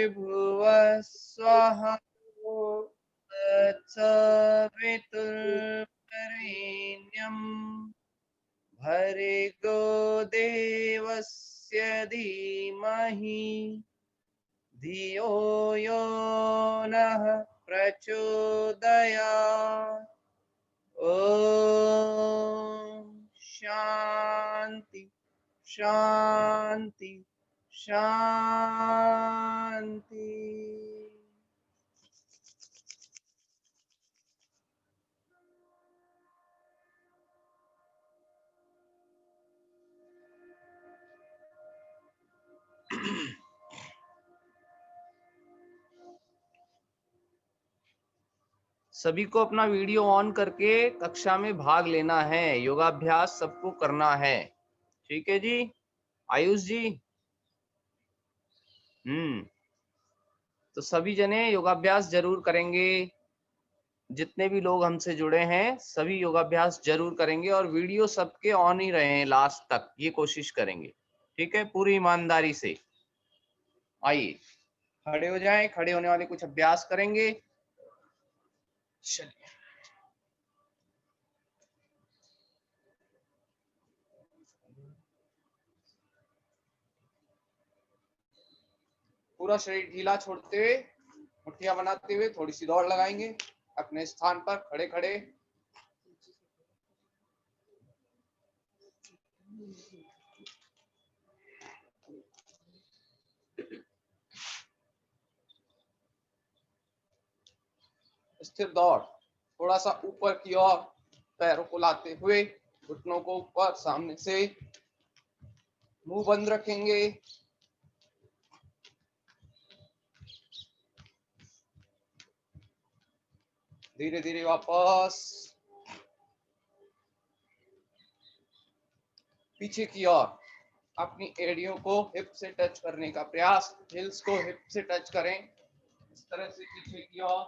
भुवः स्वः तत्सवितुर्वरेण्यं भर्गो देवस्य धीमहि धियो यो नः प्रचोदयात्। ओम शांति शांति शांति। सभी को अपना वीडियो ऑन करके कक्षा में भाग लेना है, योगाभ्यास सबको करना है, ठीक है जी। आयुष जी, तो सभी जने योगाभ्यास जरूर करेंगे, जितने भी लोग हमसे जुड़े हैं सभी योगाभ्यास जरूर करेंगे और वीडियो सबके ऑन ही रहे हैं लास्ट तक, ये कोशिश करेंगे, ठीक है, पूरी ईमानदारी से। आइए खड़े हो जाएं, खड़े होने वाले कुछ अभ्यास करेंगे। चलिए पूरा शरीर ढीला छोड़ते हुए, मुट्ठियां बनाते हुए थोड़ी सी दौड़ लगाएंगे अपने स्थान पर खड़े खड़े। स्थिर दौड़, थोड़ा सा ऊपर की ओर पैरों को लाते हुए, घुटनों को ऊपर सामने से, मुंह बंद रखेंगे। धीरे धीरे वापस पीछे की ओर, अपनी एड़ियों को हिप से टच करने का प्रयास, हिल्स को हिप से टच करें, इस तरह से पीछे की ओर।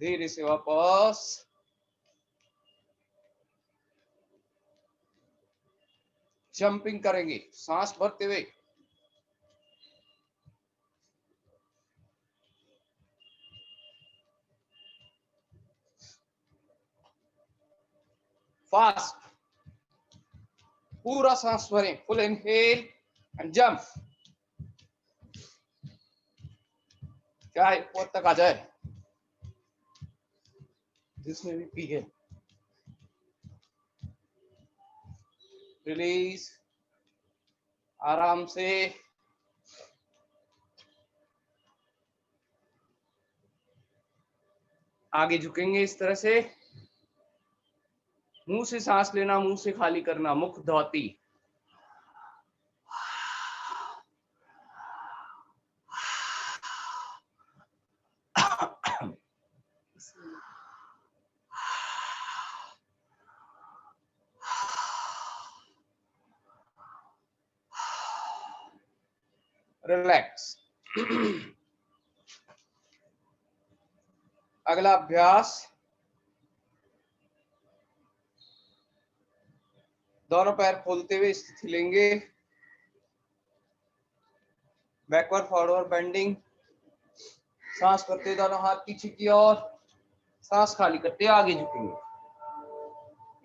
धीरे से वापस, जंपिंग करेंगे सांस भरते हुए। फास्ट, पूरा सांस भरें, फुल इनहेल एंड जंप। चाहे ऊपर तक आ जाए, जिसमें भी पी है। रिलीज, आराम से। आगे झुकेंगे इस तरह से, मुंह से सांस लेना, मुंह से खाली करना, मुख धौती। रिलैक्स। अगला अभ्यास, दोनों पैर खोलते हुए स्थिति लेंगे, बैकवर्ड फॉरवर्ड बेंडिंग। सांस करते दोनों हाथ पीछे की ओर, सांस खाली करते आगे झुकेंगे।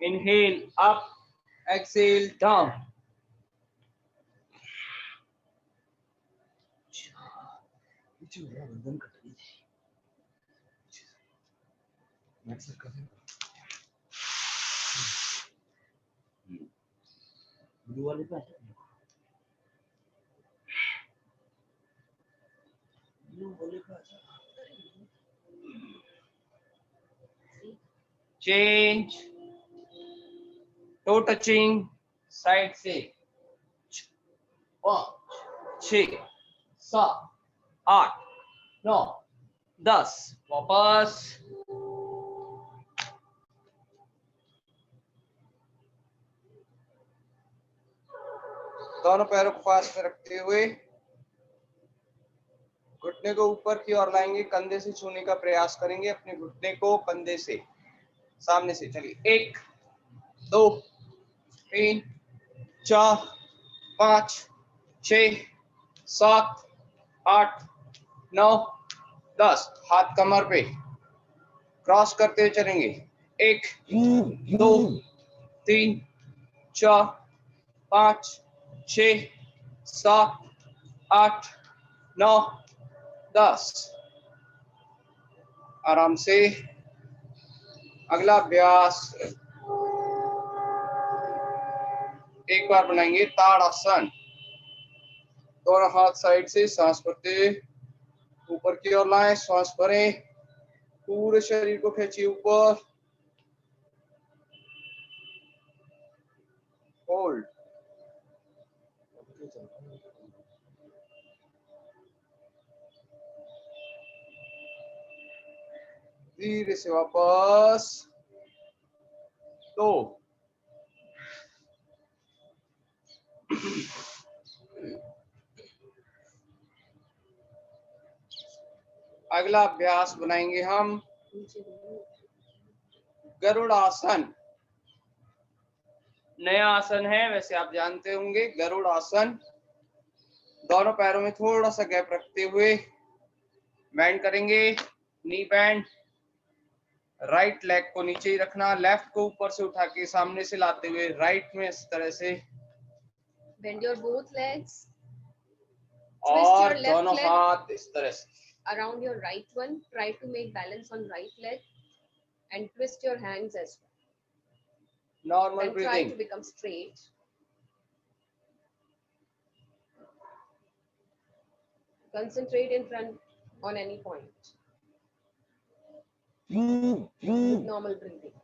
Inhale up, exhale down. Change, toe touching, side से। 5 6 7 8 9 10। वापस। दोनों पैरों को पास में रखते हुए घुटने को ऊपर की ओर लाएंगे, कंधे से छूने का प्रयास करेंगे अपने घुटने को कंधे से, सामने से। चलिए 1 2 3 4 5 6 7 8 9 10। हाथ कमर पे क्रॉस करते हुए चलेंगे। 1 2 3 4 5 6 7 8 9 10। आराम से। अगला अभ्यास एक बार बनाएंगे ताड़ासन। दोनों हाथ साइड से सांस भरते ऊपर की ओर लाएं, श्वास भरें, पूरे शरीर को खींचिए ऊपर, होल्ड। धीरे से वापस 2। अगला अभ्यास बनाएंगे हम गरुड़ासन। नया आसन है, वैसे आप जानते होंगे। गरुड़ासन। दोनों पैरों में थोड़ा सा गैप रखते हुए बैंड करेंगे, नी बैंड। राइट लेग को नीचे ही रखना, लेफ्ट को ऊपर से उठा के सामने से लाते हुए राइट में इस तरह से। Bend your both legs. और दोनों हाथ इस तरह से around your right one. Try to make balance on right leg and twist your hands as well. Normal and breathing. Try to become straight. Concentrate in front on any point. With normal breathing.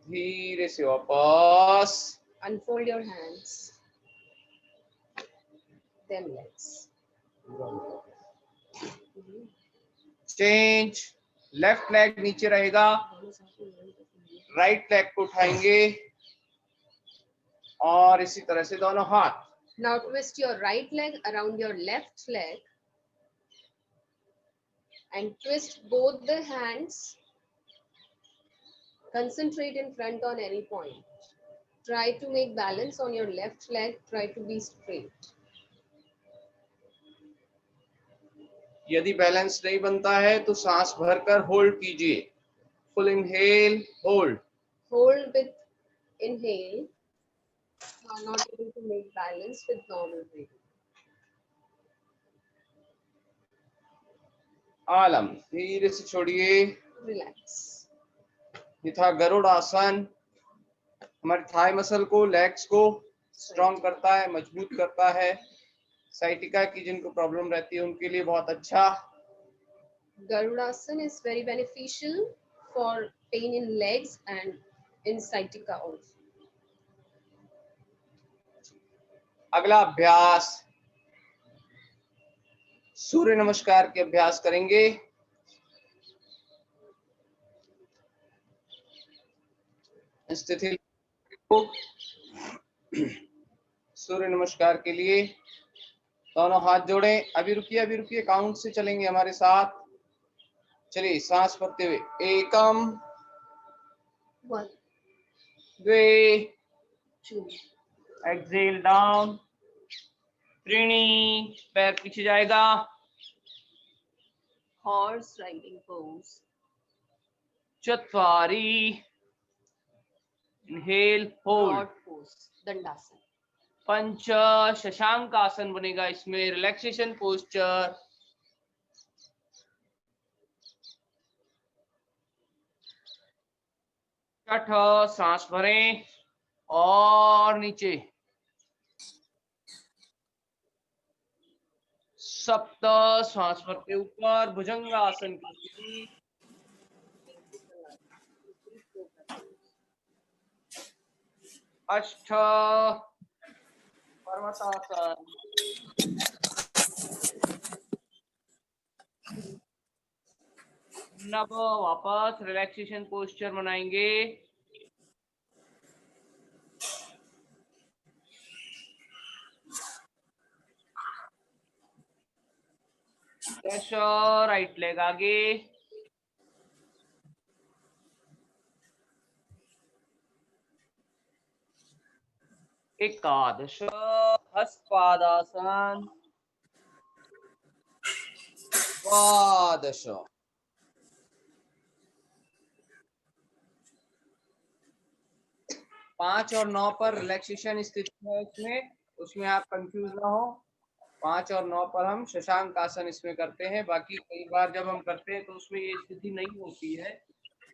धीरे से वापस। Unfold your hands. Then legs. Change. Left leg नीचे रहेगा, right leg को उठाएंगे और इसी तरह से दोनों हाथ। Now twist your right leg around your left leg and twist both the hands. Concentrate in front on any point. Try to make balance on your left leg. Try to be straight. यदि balance नहीं बनता है तो सांस भरकर hold कीजिए। Full inhale, hold. Hold with inhale. You are not able to make balance with normal breathing. आलम। धीरे से छोड़िए। Relax. ये था गरुड़ आसन। हमारे थाई मसल को, लेग्स को स्ट्रॉन्ग करता है, मजबूत करता है। साइटिका की जिनको प्रॉब्लम रहती है उनके लिए बहुत अच्छा। Garudasana is very beneficial for pain in legs and in sciatica also. अगला अभ्यास सूर्य नमस्कार के अभ्यास करेंगे। स्थिति सूर्य नमस्कार के लिए दोनों हाथ जोड़ें। अभी रुकिए, काउंट से चलेंगे हमारे साथ। चलिए, सांस भरते हुए। एकम, 1 2 2 एक्सेल डाउन, त्रीणी, पैर पीछे जाएगा, horse riding pose, चत्वारी, inhale, hold, broad pose, dandasana, पंच, शशांक आसन बनेगा इसमें, रिलैक्सेशन पोस्चर। छठ, सांस भरें और नीचे। सप्त, सांस भरते ऊपर, भुजंग आसन की। अष्ट, पर्वतासन। नव, वापस रिलैक्सेशन पोस्चर बनाएंगे। दश, राइट लेग आगे, एकादश हस्तपादासन, द्वादश 5 और 9 पर रिलैक्सेशन स्थिति है उसमें आप कंफ्यूज ना हो। 5 और 9 पर हम शशांक आसन इसमें करते हैं। बाकी कई बार जब हम करते हैं तो उसमें ये स्थिति नहीं होती है,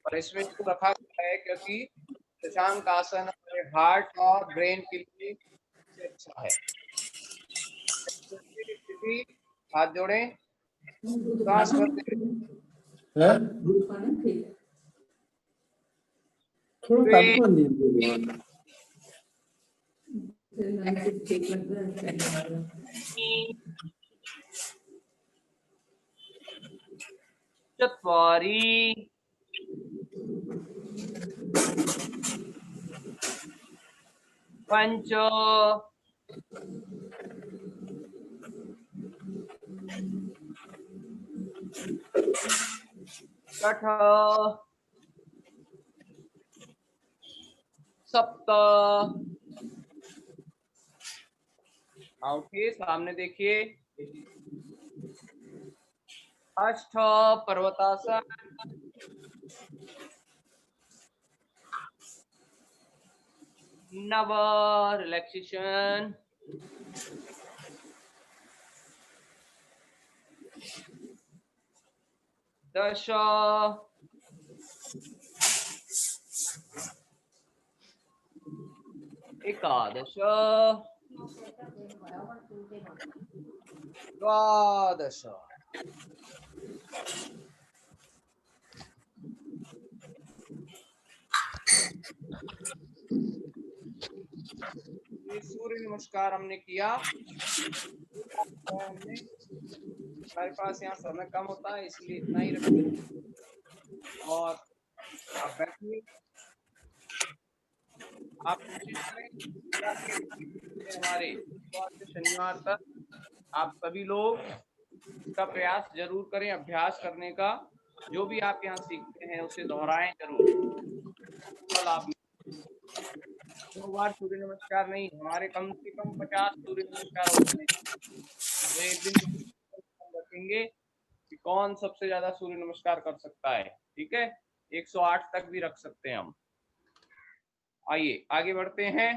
पर इसमें इसको रखा गया है क्योंकि शशांक आसन हमारे हार्ट और ब्रेन के लिए अच्छा है। स्थिति, हाथ जोड़ें, सांस भरते चत्वारि पंच षठ सप्त, उठिए सामने देखिए, अष्ट पर्वतासन, नव रिलैक्सेशन, 10 एकादश, द्वादश, ये सूर्य नमस्कार हमने किया। हमारे पास यहाँ समय कम होता है इसलिए इतना ही रखिए और आप बैठिए। आप कोशिश करें हमारे शनिवार तक आप सभी लोग इसका प्रयास जरूर करें, अभ्यास करने का। जो भी आप यहाँ सीखते हैं उसे दोहराएं जरूर। कल आप 2 बार सूर्य नमस्कार नहीं, हमारे कम से कम 50 सूर्य नमस्कार होते हैं। तो एक दिन रखेंगे कि कौन सबसे ज्यादा सूर्य नमस्कार कर सकता है। ठीक है, 108 तक भी रख सकते हैं हम। आइए आगे बढ़ते हैं।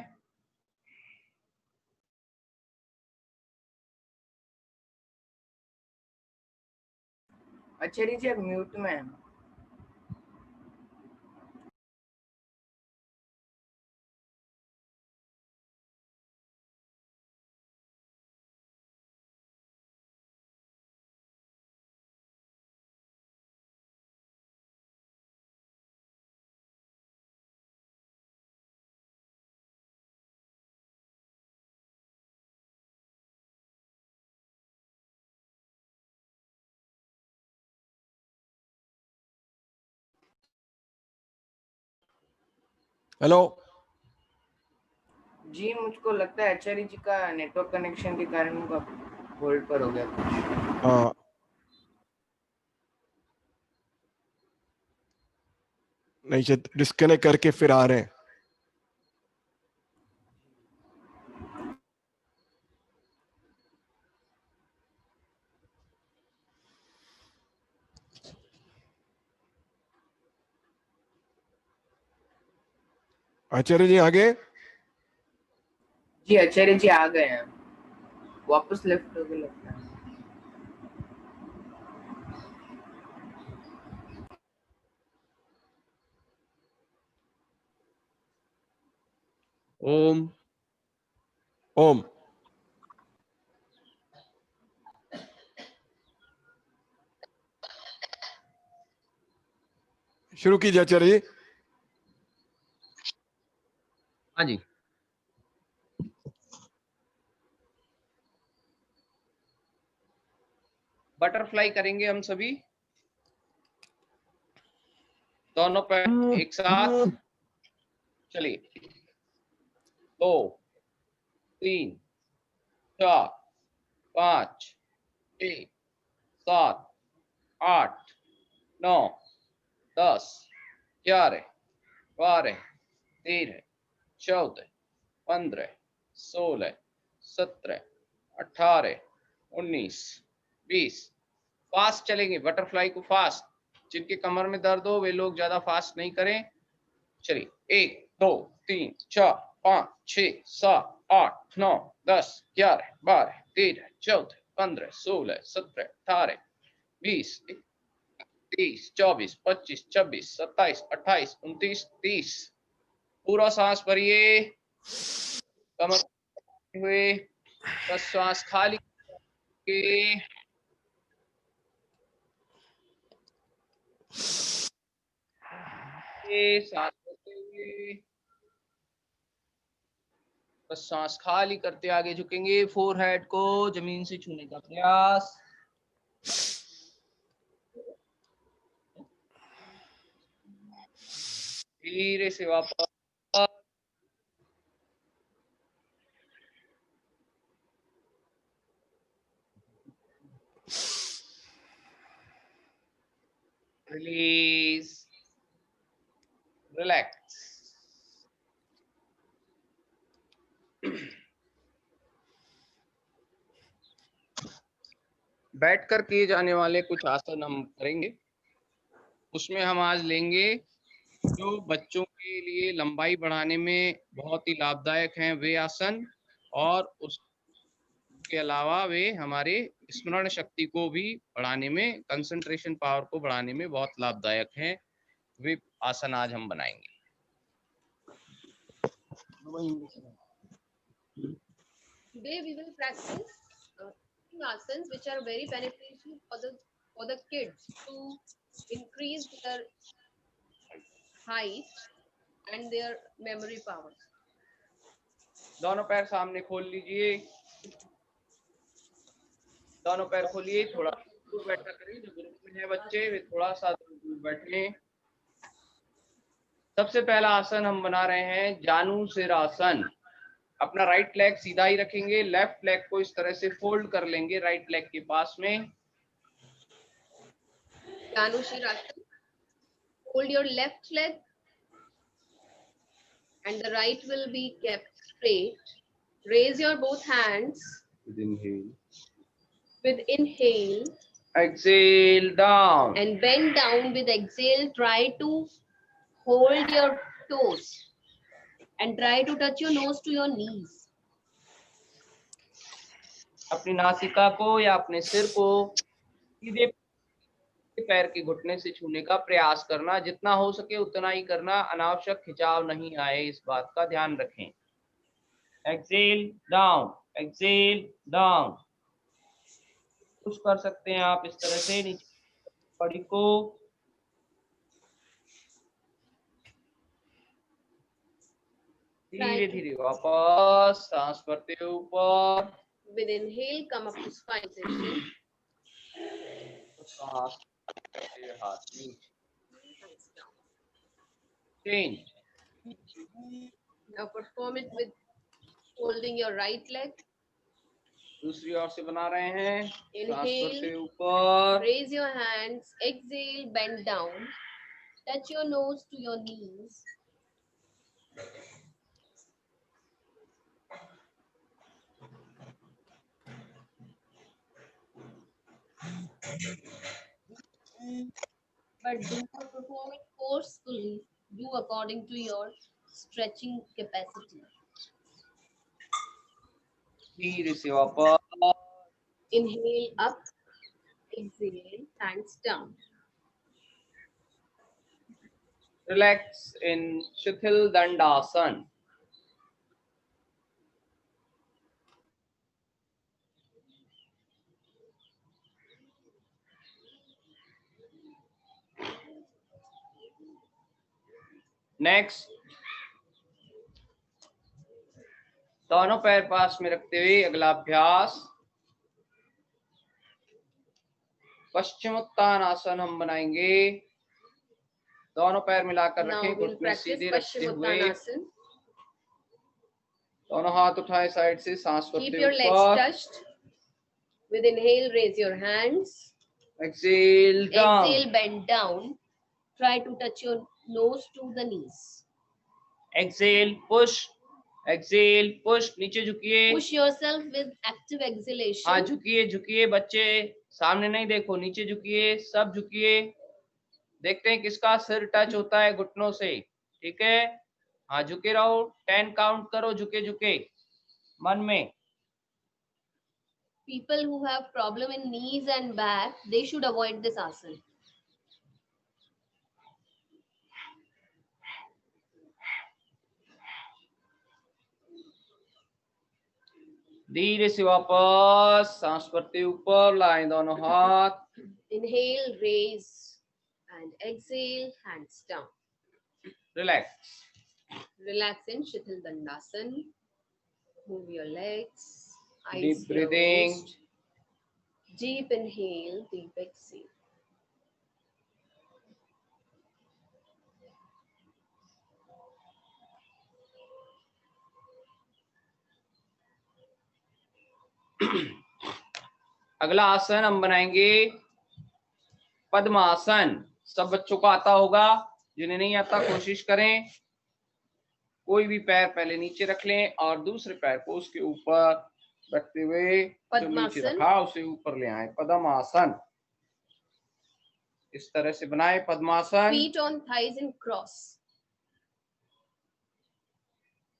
अच्छा जी, म्यूट में है। हेलो जी, मुझको लगता है आचार्य जी का नेटवर्क कनेक्शन के कारण उनका होल्ड पर हो गया कुछ। हाँ, नहीं डिस्कनेक्ट करके फिर आ रहे हैं। आचार्य जी आगे। जी आचार्य जी आ गए हैं, वापस लेफ्ट हो गए लगता है। ओम ओम शुरू कीजिए आचार्य जी। हाँ जी, बटरफ्लाई करेंगे हम सभी, दोनों पैर एक साथ। चलिए, 2 3 4 5 6 7 8 9 10 11 12 13 14 15 16 17 18 19 20। फास्ट चलेंगे, बटरफ्लाई को फास्ट। जिनके कमर में दर्द हो वे लोग ज्यादा फास्ट नहीं करें। चलिए 1 2 3 4 5 6 7 8 9 10 11 12 13 14 15 16 17 18 20 23 24 25 26 27 28 29 30। पूरा सांस भरिए, कमर हुए, बस श्वास खाली के सांस लेते हुए बस सांस खाली करते आगे झुकेंगे। फोरहेड को जमीन से छूने का प्रयास। धीरे से वापस। Release, relax. बैठकर किए जाने वाले कुछ आसन हम करेंगे। उसमें हम आज लेंगे जो बच्चों के लिए लंबाई बढ़ाने में बहुत ही लाभदायक हैं वे आसन, और उसके अलावा वे हमारे स्मरण शक्ति को भी बढ़ाने में, कंसंट्रेशन पावर को बढ़ाने में बहुत लाभदायक हैं। वे आसन आज हम बनाएंगे। Today we will practice asanas which are very beneficial for the kids to increase their height and their memory power. दोनों पैर सामने खोल लीजिए, दोनों पैर खोलिए, थोड़ा दूर बैठा करिए। जो ग्रुप में है बच्चे वे थोड़ा सा दूर बैठे। सबसे पहला आसन हम बना रहे हैं जानु सिर आसन। अपना राइट लेग सीधा ही रखेंगे, लेफ्ट लेग को इस तरह से फोल्ड कर लेंगे राइट लेग के पास में। Janu Shirasana. Hold your left leg and the right will be kept straight. Raise your both hands with inhale. Exhale down. And bend down with exhale. Try to hold your toes and try to touch your nose to your knees. अपनी नासिका को या अपने सिर को सीधे पैर के घुटने से छूने का प्रयास करना। जितना हो सके उतना ही करना, अनावश्यक खिंचाव नहीं आए, इस बात का ध्यान रखें। Exhale down, exhale down. Push कर सकते हैं आप इस तरह से नीचे बॉडी को। धीरे धीरे वापस सांस भरते हुए ऊपर। With inhale, come up to spine position. सांस हाथ नीचे। Change. Now perform it with holding your right leg. दूसरी ओर से बना रहे हैं। सांस Inhale, भरते ऊपर। raise your hands. Exhale, bend down. Touch your nose to your knees. But do not perform it forcefully. Do according to your stretching capacity. धीरे से वापस। Inhale up. Exhale, hands down. Relax in Shithil Dandasana. Next, दोनों पैर पास में रखते हुए अगला अभ्यास पश्चिमोत्तान आसन हम बनाएंगे। दोनों पैर मिलाकर रखें, घुटने सीधे रखते हुए। दोनों हाथ उठाए साइड से, सांस भरते Keep your legs touched. With inhale, raise your hands. Exhale down. Exhale, bend down. Try to touch your nose to the knees. Exhale, push. Exhale, push, नीचे झुकिए। Push yourself with active exhalation. हाँ, झुकिए झुकिए बच्चे, सामने नहीं देखो, नीचे झुकिए, सब झुकिए। देखते हैं किसका सिर टच होता है घुटनों से, ठीक है। हाँ, झुके रहो, 10 काउंट करो झुके झुके मन में। People who have problem in knees and back, they should avoid this asana. धीरे से वापस सांस भरते ऊपर लाएं दोनों हाथ। Inhale, raise, and exhale, hands down. Relax. Relax in Shithal Dandasana. Move your legs. Eyes Deep breathing. closed. Deep inhale, deep exhale. अगला आसन हम बनाएंगे पद्मासन। सब बच्चों को आता होगा, जिन्हें नहीं आता कोशिश करें। कोई भी पैर पहले नीचे रख लें और दूसरे पैर को उसके ऊपर रखते हुए जो नीचे रखा उसे ऊपर ले आए। पद्मासन इस तरह से बनाए पद्मासन। Feet on thighs and cross.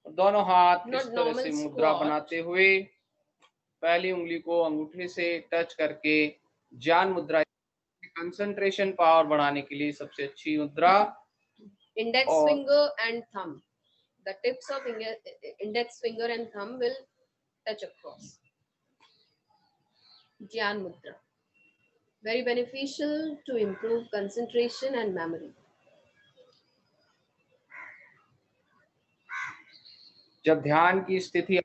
दोनों हाथ Not इस तरह normal से मुद्रा squat. बनाते हुए पहली उंगली को अंगूठे से टच करके ज्ञान मुद्रा। कंसंट्रेशन पावर बढ़ाने के लिए सबसे अच्छी मुद्रा। Index और finger and thumb. The tips of index finger and thumb will touch across. Dhyan Mudra. Very beneficial to improve concentration and memory. जब ध्यान की स्थिति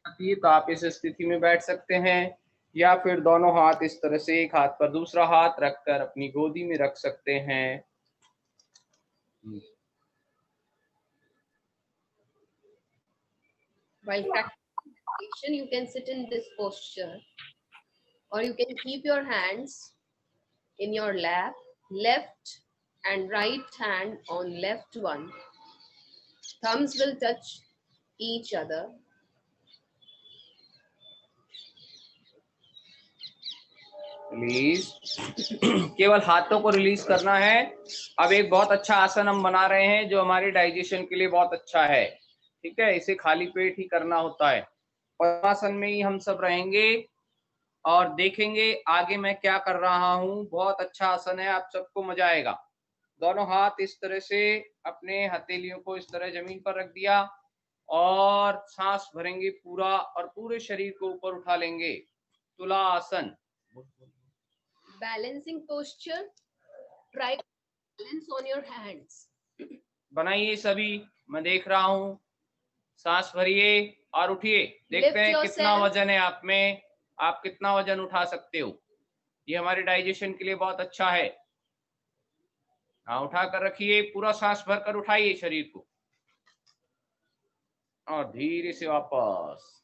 आती है तो आप इस स्थिति में बैठ सकते हैं या फिर दोनों हाथ इस तरह से एक हाथ पर दूसरा हाथ रखकर अपनी गोदी में रख सकते हैं। While practicing meditation, you can sit in this posture, or you can keep your hands in your lap, left and right hand on left one. Thumbs will touch each other. Release. केवल हाथों को release करना है। अब एक बहुत अच्छा आसन हम बना रहे हैं जो हमारे डाइजेशन के लिए बहुत अच्छा है, ठीक है। इसे खाली पेट ही करना होता है। पद्मासन में ही हम सब रहेंगे और देखेंगे आगे मैं क्या कर रहा हूँ। बहुत अच्छा आसन है, आप सबको मजा आएगा। दोनों हाथ इस तरह से अपने हथेलियों को इस तरह जमीन पर रख दिया और सांस भरेंगे पूरा और पूरे शरीर को ऊपर उठा लेंगे। तुला आसन। Balancing posture. Try to balance on your hands. बनाइए सभी, मैं देख रहा हूँ। सांस भरिए और उठिए। देखते हैं कितना वजन है आप में, आप कितना वजन उठा सकते हो। ये हमारे डाइजेशन के लिए बहुत अच्छा है। हाँ, उठा कर रखिए, पूरा सांस भरकर उठाइए शरीर को और धीरे से वापस।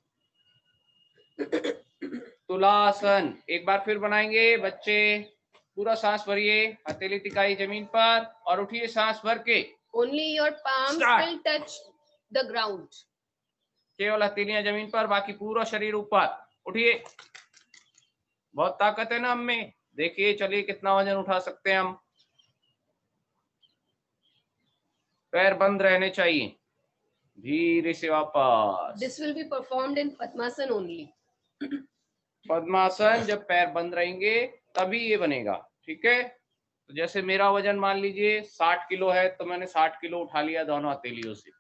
तुलासन एक बार फिर बनाएंगे बच्चे। पूरा सांस भरिए, हथेली टिकाई जमीन पर और उठिए सांस भर के। Only your palms will touch the ground. केवल हथेलियां जमीन पर, बाकी पूरा शरीर ऊपर। उठिए, बहुत ताकत है ना हम में। देखिए, चलिए कितना वजन उठा सकते हैं हम। पैर बंद रहने चाहिए। धीरे से वापस। This will be performed in Padmasana only. पद्मासन जब पैर बंद रहेंगे तभी ये बनेगा, ठीक है। तो जैसे मेरा वजन मान लीजिए 60 किलो है, तो मैंने 60 किलो उठा लिया दोनों हथेलियों से।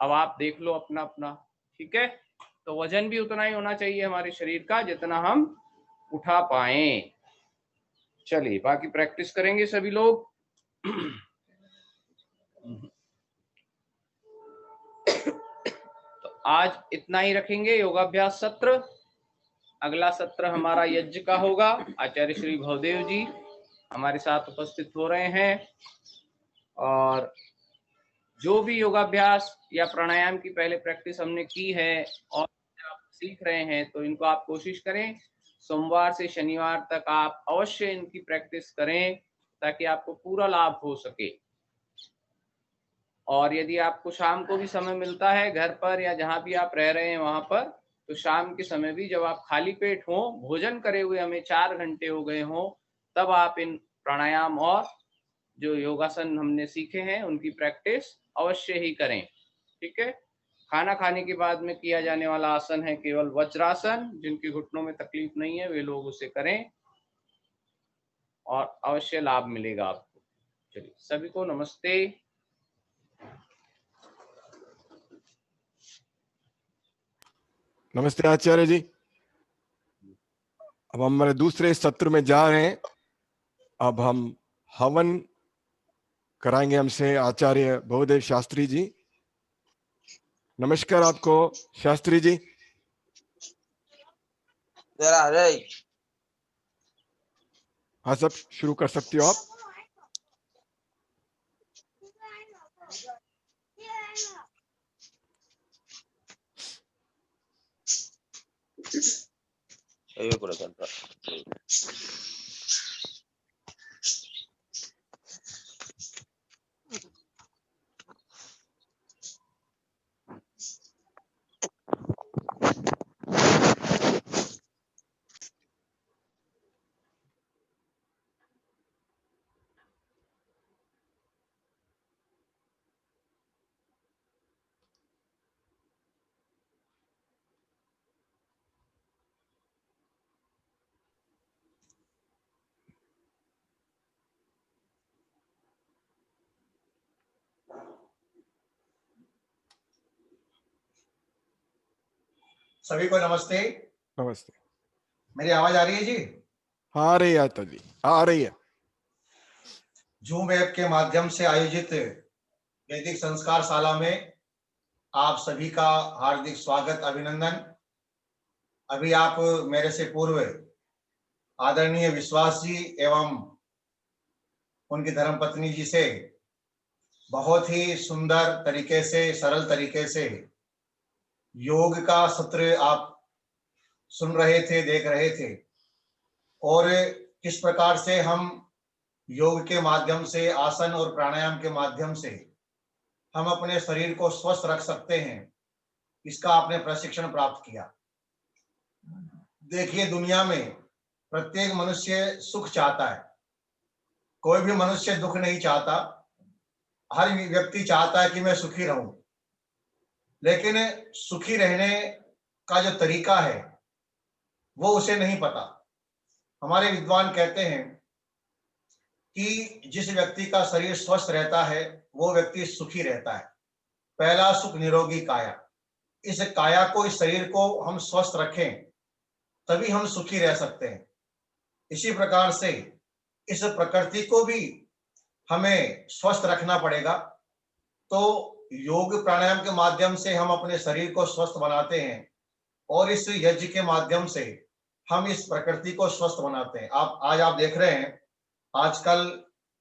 अब आप देख लो अपना अपना, ठीक है। तो वजन भी उतना ही होना चाहिए हमारे शरीर का जितना हम उठा पाए। चलिए बाकी प्रैक्टिस करेंगे सभी लोग। तो आज इतना ही रखेंगे योगाभ्यास सत्र। अगला सत्र हमारा यज्ञ का होगा। आचार्य श्री भवदेव जी हमारे साथ उपस्थित हो रहे हैं और जो भी योगाभ्यास या प्राणायाम की पहले प्रैक्टिस हमने की है और आप सीख रहे हैं, तो इनको आप कोशिश करें सोमवार से शनिवार तक आप अवश्य इनकी प्रैक्टिस करें ताकि आपको पूरा लाभ हो सके। और यदि आपको शाम को भी समय मिलता है घर पर या जहाँ भी आप रह रहे हैं वहां पर, तो शाम के समय भी जब आप खाली पेट हो, भोजन करे हुए हमें 4 घंटे हो गए हों, तब आप इन प्राणायाम और जो योगासन हमने सीखे हैं उनकी प्रैक्टिस अवश्य ही करें। ठीक है। खाना खाने के बाद में किया जाने वाला आसन है केवल वज्रासन। जिनके घुटनों में तकलीफ नहीं है वे लोग उसे करें और अवश्य लाभ मिलेगा आपको। चलिए, सभी को नमस्ते। नमस्ते आचार्य जी। अब हम हमारे दूसरे सत्र में जा रहे हैं। अब हम हवन कराएंगे हमसे आचार्य बहुदेव शास्त्री जी। नमस्कार आपको शास्त्री जी। हाँ, सब शुरू कर सकते हो आप। सभी को नमस्ते। नमस्ते। मेरी आवाज आ रही है जी? हाँ, आ रही है आचार्य जी, आ रही है। जूम ऐप के माध्यम से आयोजित वैदिक संस्कार शाला में आप सभी का हार्दिक स्वागत, अभिनंदन। अभी आप मेरे से पूर्व आदरणीय विश्वास जी एवं उनकी धर्मपत्नी जी से बहुत ही सुंदर तरीके से, सरल तरीके से योग का सत्र आप सुन रहे थे, देख रहे थे, और किस प्रकार से हम योग के माध्यम से, आसन और प्राणायाम के माध्यम से हम अपने शरीर को स्वस्थ रख सकते हैं, इसका आपने प्रशिक्षण प्राप्त किया। देखिए, दुनिया में प्रत्येक मनुष्य सुख चाहता है, कोई भी मनुष्य दुख नहीं चाहता। हर व्यक्ति चाहता है कि मैं सुखी रहूं, लेकिन सुखी रहने का जो तरीका है वो उसे नहीं पता। हमारे विद्वान कहते हैं कि जिस व्यक्ति का शरीर स्वस्थ रहता है वो व्यक्ति सुखी रहता है। पहला सुख निरोगी काया। इस काया को, इस शरीर को हम स्वस्थ रखें तभी हम सुखी रह सकते हैं। इसी प्रकार से इस प्रकृति को भी हमें स्वस्थ रखना पड़ेगा। तो योग प्राणायाम के माध्यम से हम अपने शरीर को स्वस्थ बनाते हैं और इस यज्ञ के माध्यम से हम इस प्रकृति को स्वस्थ बनाते हैं। आज आप देख रहे हैं, आजकल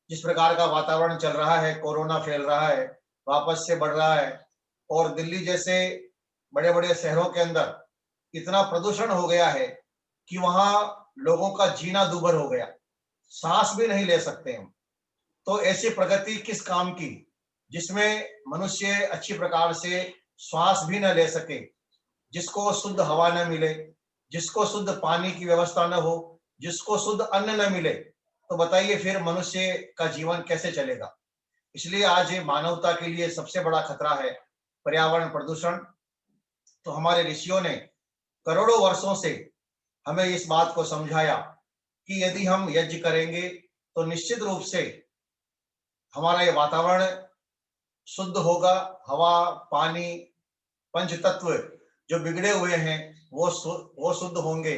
जिस प्रकार का वातावरण चल रहा है, कोरोना फैल रहा है, वापस से बढ़ रहा है, और दिल्ली जैसे बड़े बड़े शहरों के अंदर इतना प्रदूषण हो गया है कि वहां लोगों का जीना दूभर हो गया, सांस भी नहीं ले सकते हम। तो ऐसी प्रगति किस काम की, जिसमें मनुष्य अच्छी प्रकार से श्वास भी न ले सके, जिसको शुद्ध हवा न मिले, जिसको शुद्ध पानी की व्यवस्था न हो, जिसको शुद्ध अन्न न मिले, तो बताइए फिर मनुष्य का जीवन कैसे चलेगा। इसलिए आज मानवता के लिए सबसे बड़ा खतरा है पर्यावरण प्रदूषण। तो हमारे ऋषियों ने करोड़ों वर्षों से हमें इस बात को समझाया कि यदि हम यज्ञ करेंगे तो निश्चित रूप से हमारा ये वातावरण शुद्ध होगा। हवा, पानी, पंच तत्व जो बिगड़े हुए हैं वो शुद्ध होंगे,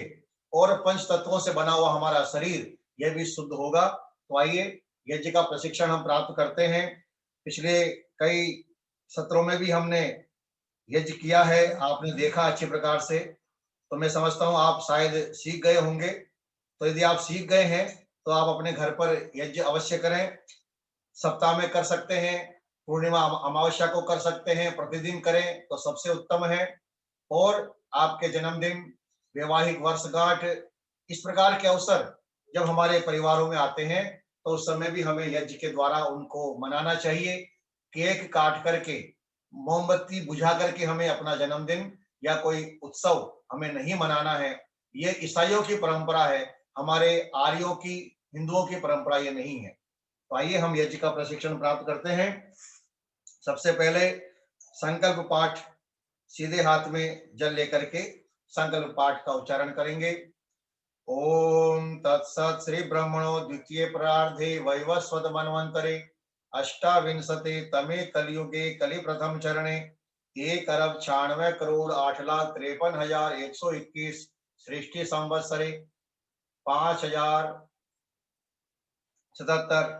और पंच तत्वों से बना हुआ हमारा शरीर यह भी शुद्ध होगा। तो आइए, यज्ञ का प्रशिक्षण हम प्राप्त करते हैं। पिछले कई सत्रों में भी हमने यज्ञ किया है, आपने देखा अच्छी प्रकार से। तो मैं समझता हूँ आप शायद सीख गए होंगे। तो यदि आप सीख गए हैं तो आप अपने घर पर यज्ञ अवश्य करें। सप्ताह में कर सकते हैं, पूर्णिमा अमावस्या को कर सकते हैं, प्रतिदिन करें तो सबसे उत्तम है। और आपके जन्मदिन, वैवाहिक वर्षगांठ, इस प्रकार के अवसर जब हमारे परिवारों में आते हैं तो उस समय भी हमें यज्ञ के द्वारा उनको मनाना चाहिए। केक काट करके, मोमबत्ती बुझा करके हमें अपना जन्मदिन या कोई उत्सव हमें नहीं मनाना है। ये ईसाइयों की परंपरा है, हमारे आर्यों की, हिंदुओं की परंपरा ये नहीं है। तो आइए हम यज्ञ का प्रशिक्षण प्राप्त करते हैं। सबसे पहले संकल्प पाठ, सीधे हाथ में जल लेकर के संकल्प पाठ का उच्चारण करेंगे। ओम तत्सत श्री ब्रह्मणो द्वितीय प्रार्धे वैवस्वत मनवंतरे अष्टाविंशते तमे कलयुगे कलि प्रथम चरणे 1,98,08,53,121 सृष्टि संवत्सरे 5,077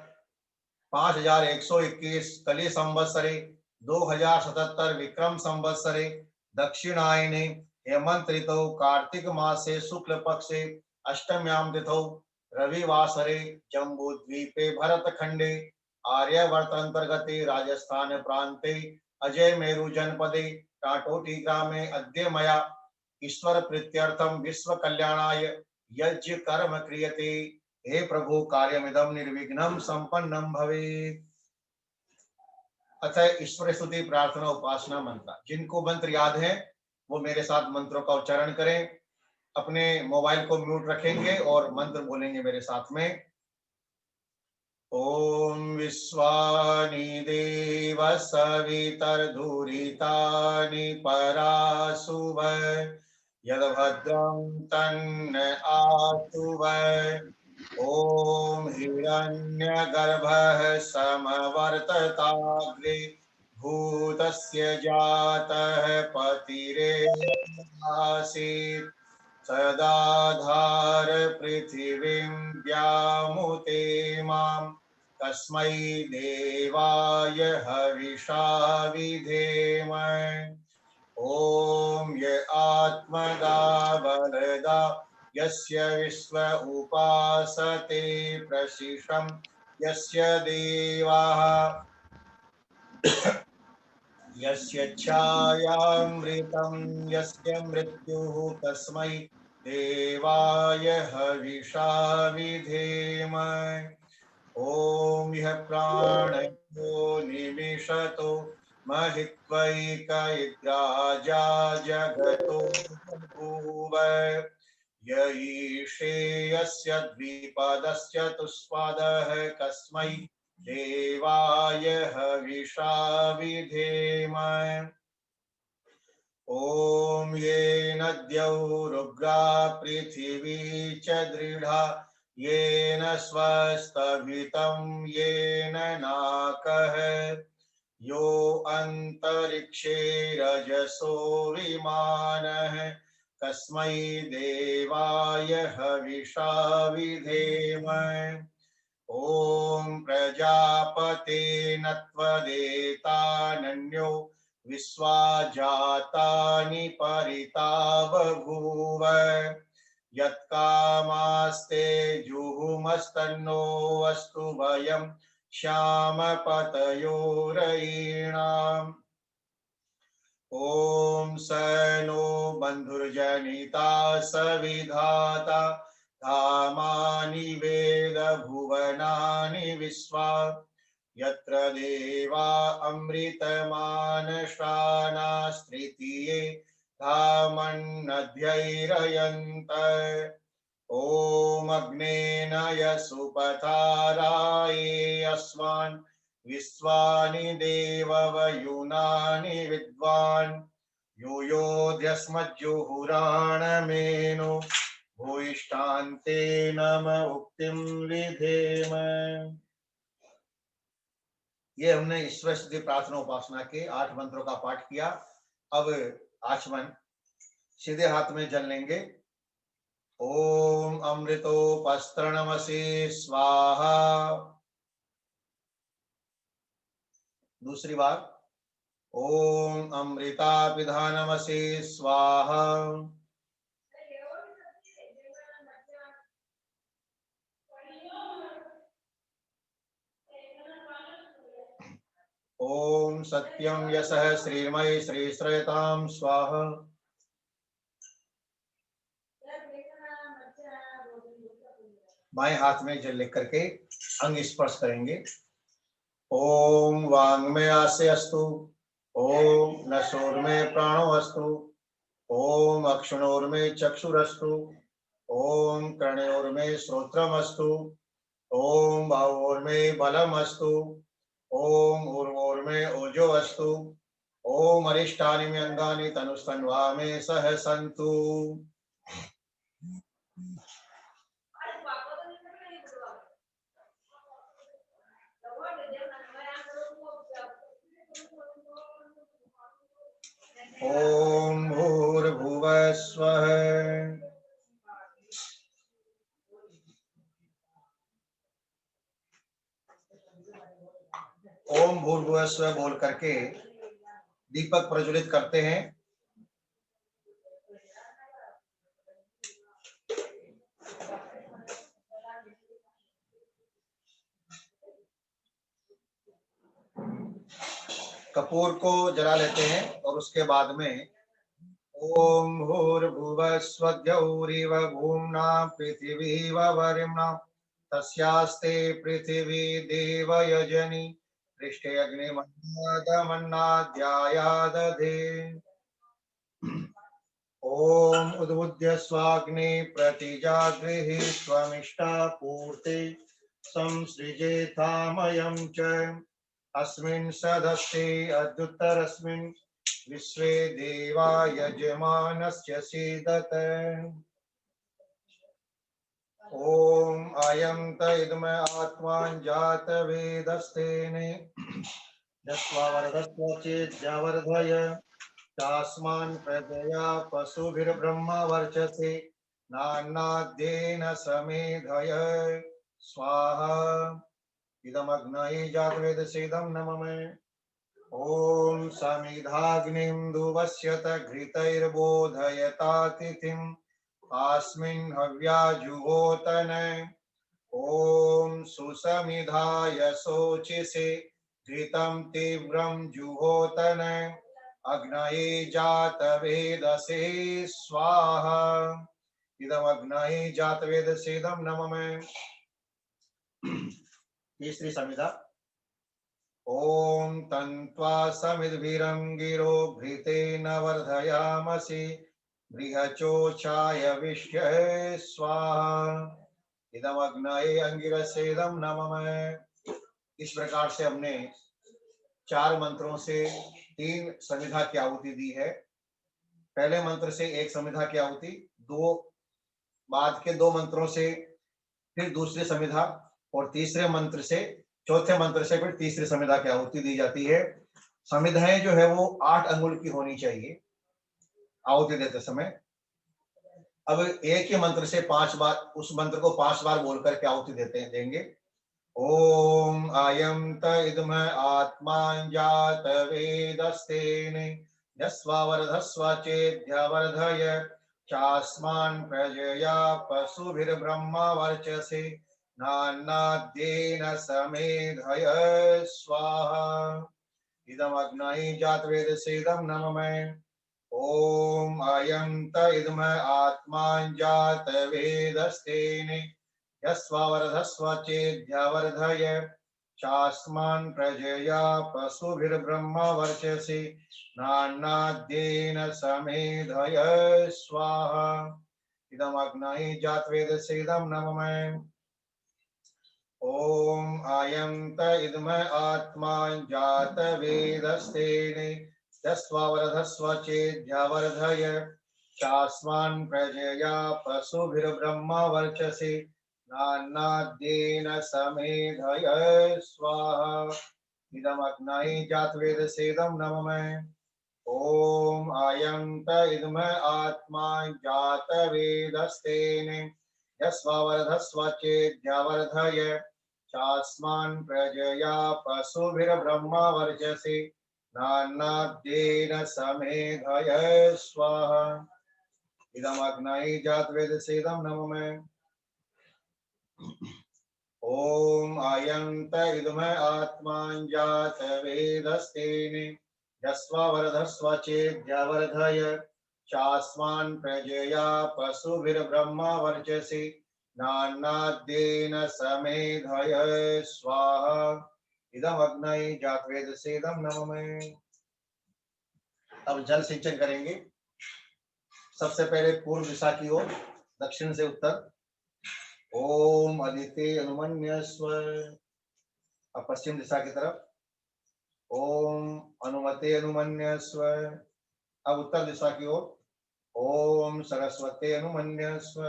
5,121 कलि संवत्सरे 2077 विक्रम संवत्सरे दक्षिणायने हेमंत ऋतौ कार्तिक मासे शुक्ल पक्षे अष्टम्यां तिथौ रविवासरे जम्बूद्वीपे भरतखंडे आर्यवर्त अंतर्गते राजस्थान प्रांते अजय मेरु जनपदे टाटोटी ग्रामे अद्य मया ईश्वर प्रीत्यर्थम विश्व कल्याणाय यज्ञ कर्म क्रियते। हे प्रभु कार्यमिदं निर्विघ्नं संपन्नं भवेत्। अतः ईश्वर स्तुति प्रार्थना उपासना मंत्र, जिनको मंत्र याद है वो मेरे साथ मंत्रों का उच्चारण करें। अपने मोबाइल को म्यूट रखेंगे और मंत्र बोलेंगे मेरे साथ में। ओम विश्वानि देव सवितर्धुरितानि परासुव यद्भद्रं तन्न आसुव। ओम हिरण्यगर्भः समवर्तताग्रे भूतस्य जातः पतिरेवासीत् सदाधार पृथिवीं व्यामुते मां तस्मै देवाय हविषा विधेम। ओम ये आत्मदा बलदा यस्य विश्व उपासते प्रशिषं यस्य देवाः यस्य छायामृतं यस्य मृत्युः तस्मै देवाय हविषा विधेम। ओम यः प्राणयो निमिषतो महित्वैकयिद्राजा जगतो बभूव य ईशे यस्य द्विपदस्य तुष्पादः कस्मै देवाय हविषा विधेम। ओम येन द्यौरुग्रा पृथिवी च दृढा येन स्वस्तभितं येन नाकः यो अंतरिक्षे रजसो विमानः तस्मै देवाय हविषा विधेम। ओम प्रजापते नत्वदेतानन्यो विश्वा जातानि परिता बभूव यत्कामास्ते जुहुमस्तन्नो अस्तु भयं श्यामपतयोरयीणाम्। ओम स नो बन्धुर्जनिता सविधाता धामानि वेद भुवनानि विश्वा यत्र देवा अमृतमानशानास्तृतीये धामन्नध्यैरयन्त। ओम अग्नेन यसुपथाराये अस्मान् विश्वानि देववयुनानि विद्वान् यूयोध्यस्मज्जुहुराणमेनो भूयिष्ठान्ते नम उक्तिं विधेम। ये हमने ईश्वर स्तुति प्रार्थना उपासना के 8 मंत्रों का पाठ किया। अब आचमन, सीधे हाथ में जल लेंगे। ओम अमृतोपस्त्रणमसि स्वाहा। दूसरी बार ओम अमृतापिधानमसि स्वाहा। ओम सत्यं यशः श्रीमयि श्रीश्रयतां स्वाहा। बाएं हाथ में जल लेकर के अंग स्पर्श करेंगे। ओम वांग्मे आसे अस्तु। ओम नसोर्मे प्राणो अस्तु। ओम अक्षुणोर्मे चक्षुरस्तु। ओम कर्णयोर्मे श्रोत्रमस्तु। ओम बाहोर्मे बलमस्तु। ओम ऊर्वोर्मे ओजो अस्तु। ओम अरिष्टानि मे अंगानि तनुस्तन्वा मे सह सन्तु। ओम भूर्भुवः स्वः। ओम भूर्भुवः स्वः बोल करके दीपक प्रज्वलित करते हैं। कपूर को जला लेते हैं और उसके बाद में ओम भूर्भुवः स्वद्यौरिव भूम्ना पृथिवीव वरिम्ना तस्यास्ते पृथिवी देवयजनि पृष्ठे अग्निमन्नादमन्नाद्यायादधे। ओम उद्बुद्ध्य स्वाग्ने प्रतिजागृहि स्वमिष्टा पूर्ते संसृजेथामयं च अस्मिन् सदस्ते अद्युत्तरस्मिन् विश्वे देवा यजमानस्य सीदत। ओम अयं त इदम आत्मान् जात वेदस्तेने यस्वावरदस्व चेद्यवर्धय तास्मान् प्रजया पशुभिर्ब्रह्म वर्चसे नान्नाद्येन समेधय स्वाहा। इदमग्नये जातवेदसेदं नमः। ओम समिधाग्निं दुवस्यत घृतैर्बोधयतातिथिम् अस्मिन् हव्याजुहोतन। ओम सुसमिधाय शोचिसे घृतं तीव्रं जुहोतन अग्नये जातवेदसे स्वाहा। इदमग्नये जातवेदसेदं नमः। तीसरी समिधा। ओम तन्त्वा समिद्भिरंगिरो घृतेन वर्धयामसि बृहचोचाय विष्य स्वाहा। इदमग्नये अंगिरसेदं नमः। इस प्रकार से हमने 4 मंत्रों से 3 समिधा की आहुति दी है। पहले मंत्र से 1 समिधा की आहुति, 2 बाद के 2 मंत्रों से फिर दूसरी समिधा और तीसरे मंत्र से चौथे मंत्र से फिर तीसरी समिधा की आहुति दी जाती है। समिधाएं जो है वो 8 अंगुल की होनी चाहिए आहुति देते समय। अब एक ही मंत्र से 5 बार, उस मंत्र को 5 बार बोल करके आहुति देंगे। ओम अयं त इदम आत्मान् जात वेदस्तेने यस्वावरधस्व चेद्यवर्धय चास्मान् प्रजया पशुभिर्ब्रह्म वर्चसे नान्नाद्येन समेधय स्वाहा। इदमग्नये जातवेदसेदं नमः। ओम अयं त इदम आत्मान् जात वेदस्तेने यस्वावरधस्व चेद्यवर्धय चास्मान् प्रजया पशुभिर्ब्रह्म वर्चसे नान्नाद्येन समेधय स्वाहा। इदमग्नये जातवेदसेदं नमः। ओम अयं त इदम आत्मान् जात वेदस्तेने यस्वावरधस्व चेद्यवर्धय चास्मान् प्रजया पशुभिर्ब्रह्म वर्चसे नान्नाद्येन समेधय स्वाहा। इदमग्नये जातवेदसेदं नमः। ओम अयं त इदम आत्मान् जात वेदस्तेने यस्वावरधस्व चेद्यवर्धय चास्मान् प्रजया पशुभिर्ब्रह्म वर्चसे नान्नाद्येन समेधय स्वाहा। इदमग्नये जातवेदसेदं नमः। ओम अयं त इदम आत्मान् जात वेदस्तेने यस्वावरधस्व चेद्यवर्धय चास्मान् प्रजया पशुभिर्ब्रह्म वर्चसे नान्नाद्येन समेधय स्वाहा। इदम अग्नये जातवेदसे इदम नमः। अब जल सिंचन करेंगे। सबसे पहले पूर्व दिशा की ओर, दक्षिण से उत्तर। ओम अदिते अनुमन्यस्व। अब पश्चिम दिशा की तरफ। ओम अनुमते अनुमन्यस्व। अब उत्तर दिशा की ओर। ओम सरस्वते अनुमन्यस्व।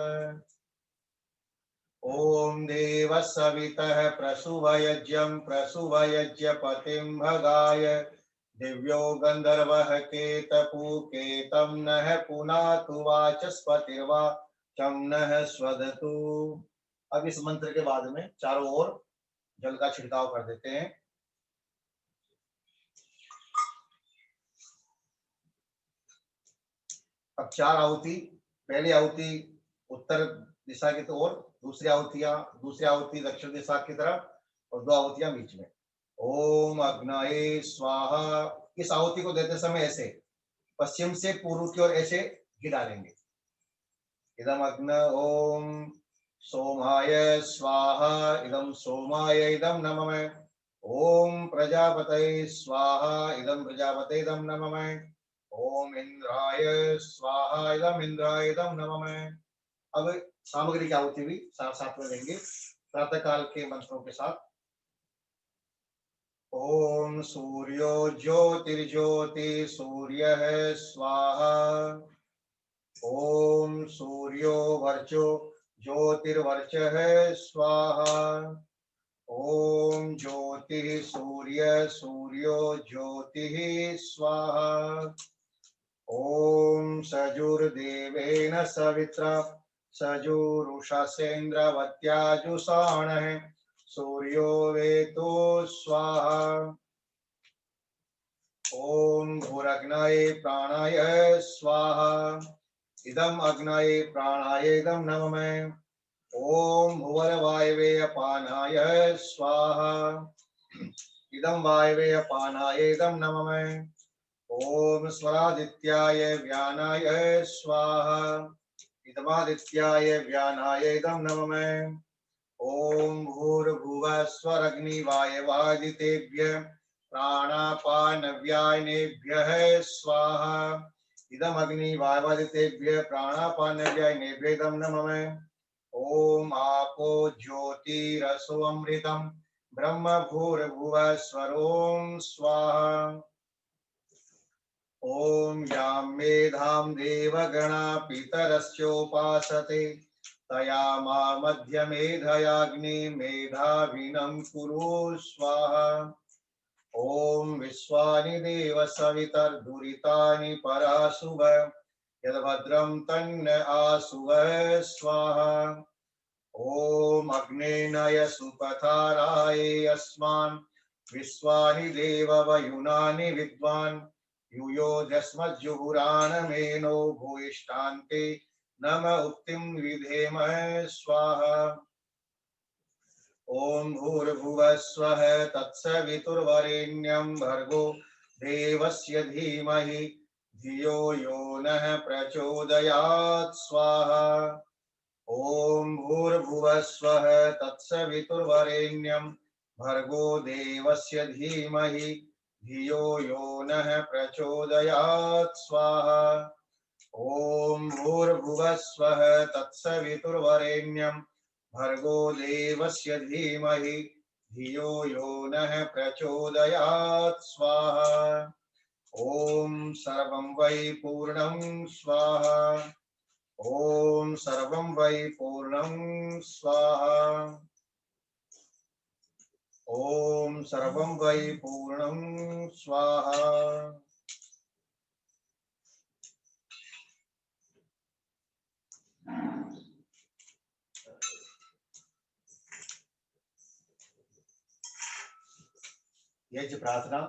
ओम देव सवितः प्रसुभयज्ञं प्रसुभयज्ञपतिं भगाय दिव्यो गंधर्वः केतपुकेतं नः पुनातु वाचस्पतिर्वा चं नः स्वदतु। अब इस मंत्र के बाद में चारों ओर जल का छिड़काव कर देते हैं। अब 4 आहुति। पहली आहुति उत्तर दिशा की ओर, दूसरी आहुति दक्षिण दिशा की तरफ और 2 आहुतियां बीच में। ओम अग्नये स्वाहा। इस आहुति को देते समय ऐसे पश्चिम से पूर्व की ओर ऐसे घी डालेंगे। इदम अग्न ओम सोमाय स्वाहा। इदम सोमाय इदम नमः। ओम प्रजापतये स्वाहा। इदम प्रजापते इदम नमः। ओम इंद्राय स्वाहा। इदम इंद्राय इदम नमः। अब सामग्री की आहुति भी साथ में देंगे प्रातः काल के मंत्रों के साथ। ओम सूर्यो ज्योतिर्ज्योति सूर्यः स्वाहा। ओम सूर्यो वर्चो ज्योतिर्वर्चः स्वाहा। ओम ज्योतिः सूर्य सूर्यो ज्योतिः स्वाहा। ओम सजुर्देवेन सवित्रा सजुरुषसेन्द्रवत्याजुषाणः सूर्यो वेतो स्वाहा। ओम भूरग्नये प्राणाय स्वाहा। इदम अग्नये प्राणाय इदम नमः। ओम भुवरवायवे अपानाय स्वाहा। इदम वायवे अपानाय इदम नमः। ओम स्वरादित्याय व्यानाय स्वाहा। इदमादित्याय व्यानाय इदं नमः। ओम भूर्भुवः स्वरग्निवायवादितेभ्यः प्राणापानव्यायनेभ्यः स्वाहा। इदम अग्निवायवादितेभ्यः प्राणापानव्यायनेभ्यः इदं नमः। ओम आपो ज्योतिरसो अमृतं ब्रह्म भूर्भुवः स्वरोम स्वाहा। ओम यां मेधां देवगणा पितरश्चोपासते तया मा मध्यमेधयाग्नि मेधाविनं कुरु स्वाहा। ओम विश्वानि देव सवितर्दुरितानि पराशुभ यद्भद्रं तन्न आशुभ स्वाहा। ओम अग्नेनय सुपथाराये अस्मान् विश्वानि देव वयुनानि विद्वान् यूयोजस्मज्जुहुराणमेनो भूयिष्ठान्ते नम उक्तिं विधेम स्वाहा। ओम भूर्भुवः स्वः तत्सवितुर्वरेण्यं भर्गो देवस्य धीमहि धियो यो नः प्रचोदयात् स्वाहा। ओम भूर्भुवः स्वः तत्सवितुर्वरेण्यं भर्गो देवस्य धीमहि धियो यो नः प्रचोदयात् स्वाहा। ओम भूर्भुवः स्वः तत्सवितुर्वरेण्यं भर्गो देवस्य धीमहि धियो यो नः प्रचोदयात् स्वाहा। ओम सर्वं वै पूर्णं स्वाहा। ओम सर्वं वै पूर्णं स्वाहा। ओम सर्वं वै पूर्णं स्वाहा। यज्ञ प्रार्थना।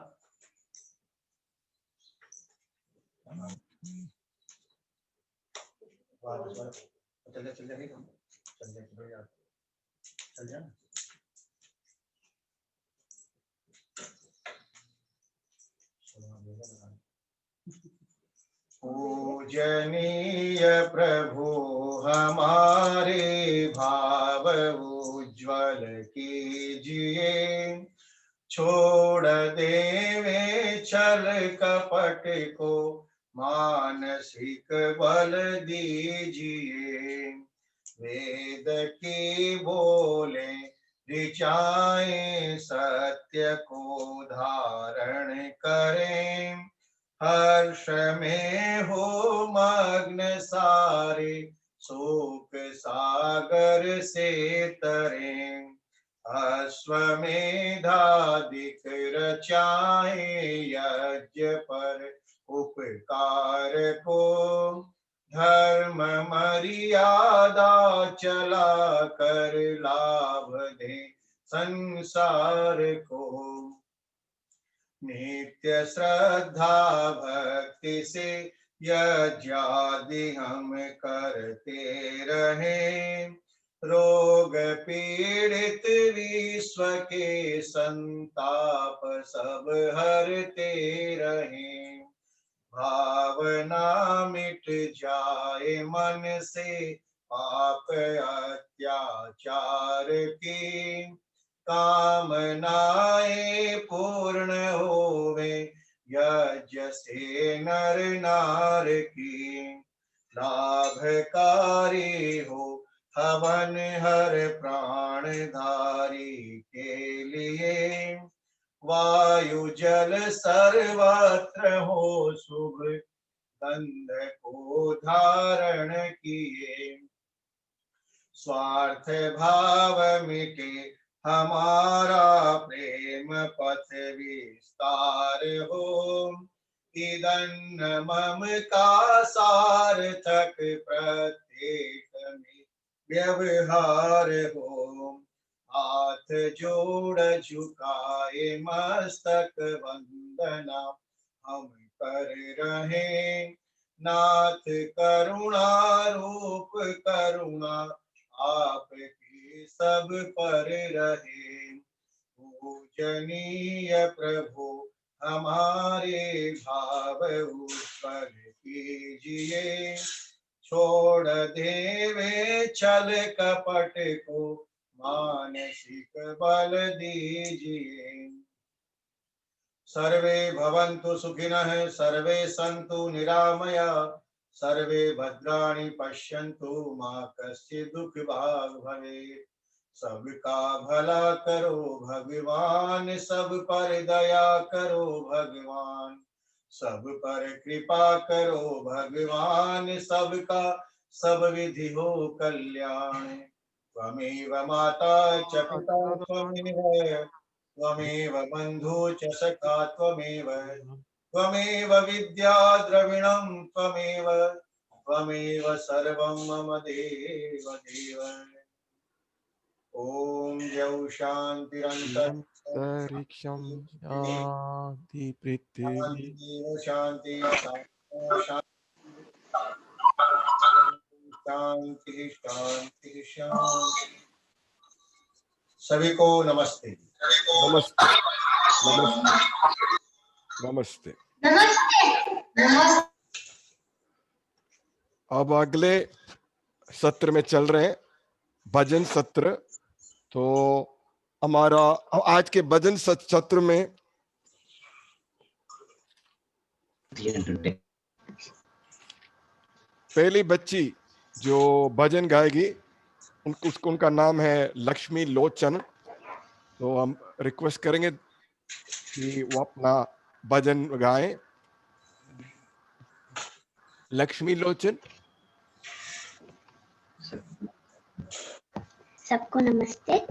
चल जा। पूजनीय प्रभु हमारे भाव उज्ज्वल कीजिए छोड़ देवे छल कपट को, मानसिक बल दीजिए। वेद की बोले ऋचाएं, सत्य को धारण करें। हर्ष में हो मग्न सारे, शोक सागर से तरें। अश्वमेधादिक रचाए, यज्ञ पर उपकार को। धर्म मर्यादा चला कर, लाभ दे संसार को। नित्य श्रद्धा भक्ति से यज्ञादि हम करते रहे। रोग पीड़ित विश्व के संताप सब हरते रहे। भावना मिट जाए मन से, पाप अत्याचार की। कामनाएं पूर्ण होवे, यज्ञ से नर नार की। लाभकारी हो हवन हर प्राणधारी के लिए। वायु जल सर्वत्र हो शुभ, गंध को धारण किए। स्वार्थ भाव मिटे हमारा, प्रेम पथ विस्तार हो। इदन्न मम का सार्थक, प्रत्येक में व्यवहार हो। हाथ जोड़ झुकाए मस्तक, वंदना हम कर रहे। नाथ करुणा रूप करुणा, आपकी सब पर रहे। पूजनीय प्रभु हमारे भाव उत्पल कीजिए। छोड़ देवे छल कपट को, मानसिक बल दीजिए। सर्वे भवन्तु सुखिनः, सर्वे सन्तु निरामया। सर्वे भद्राणि पश्यन्तु, मा कश्चित् दुःख भाग् भवेत्। सबका भला करो भगवान, सब पर दया करो भगवान। सब पर कृपा करो भगवान, सबका सब विधि हो कल्याण। त्वमेव माता च पिता त्वमेव, त्वमेव बन्धु च सखा त्वमेव। त्वमेव विद्या द्रविणं त्वमेव, त्वमेव सर्वं मम देव देव। ओम जय अंतरिक्षं शांति पृथ्वी शांति शांति शांति शांति। सभी को नमस्ते। नमस्ते नमस्ते नमस्ते। अब अगले सत्र में चल रहे हैं भजन सत्र। तो हमारा आज के भजन सत्र में पहली बच्ची जो भजन गाएगी उनका नाम है लक्ष्मी लोचन। तो हम रिक्वेस्ट करेंगे कि वो अपना भजन गाएं। लक्ष्मी लोचन। सबको नमस्ते।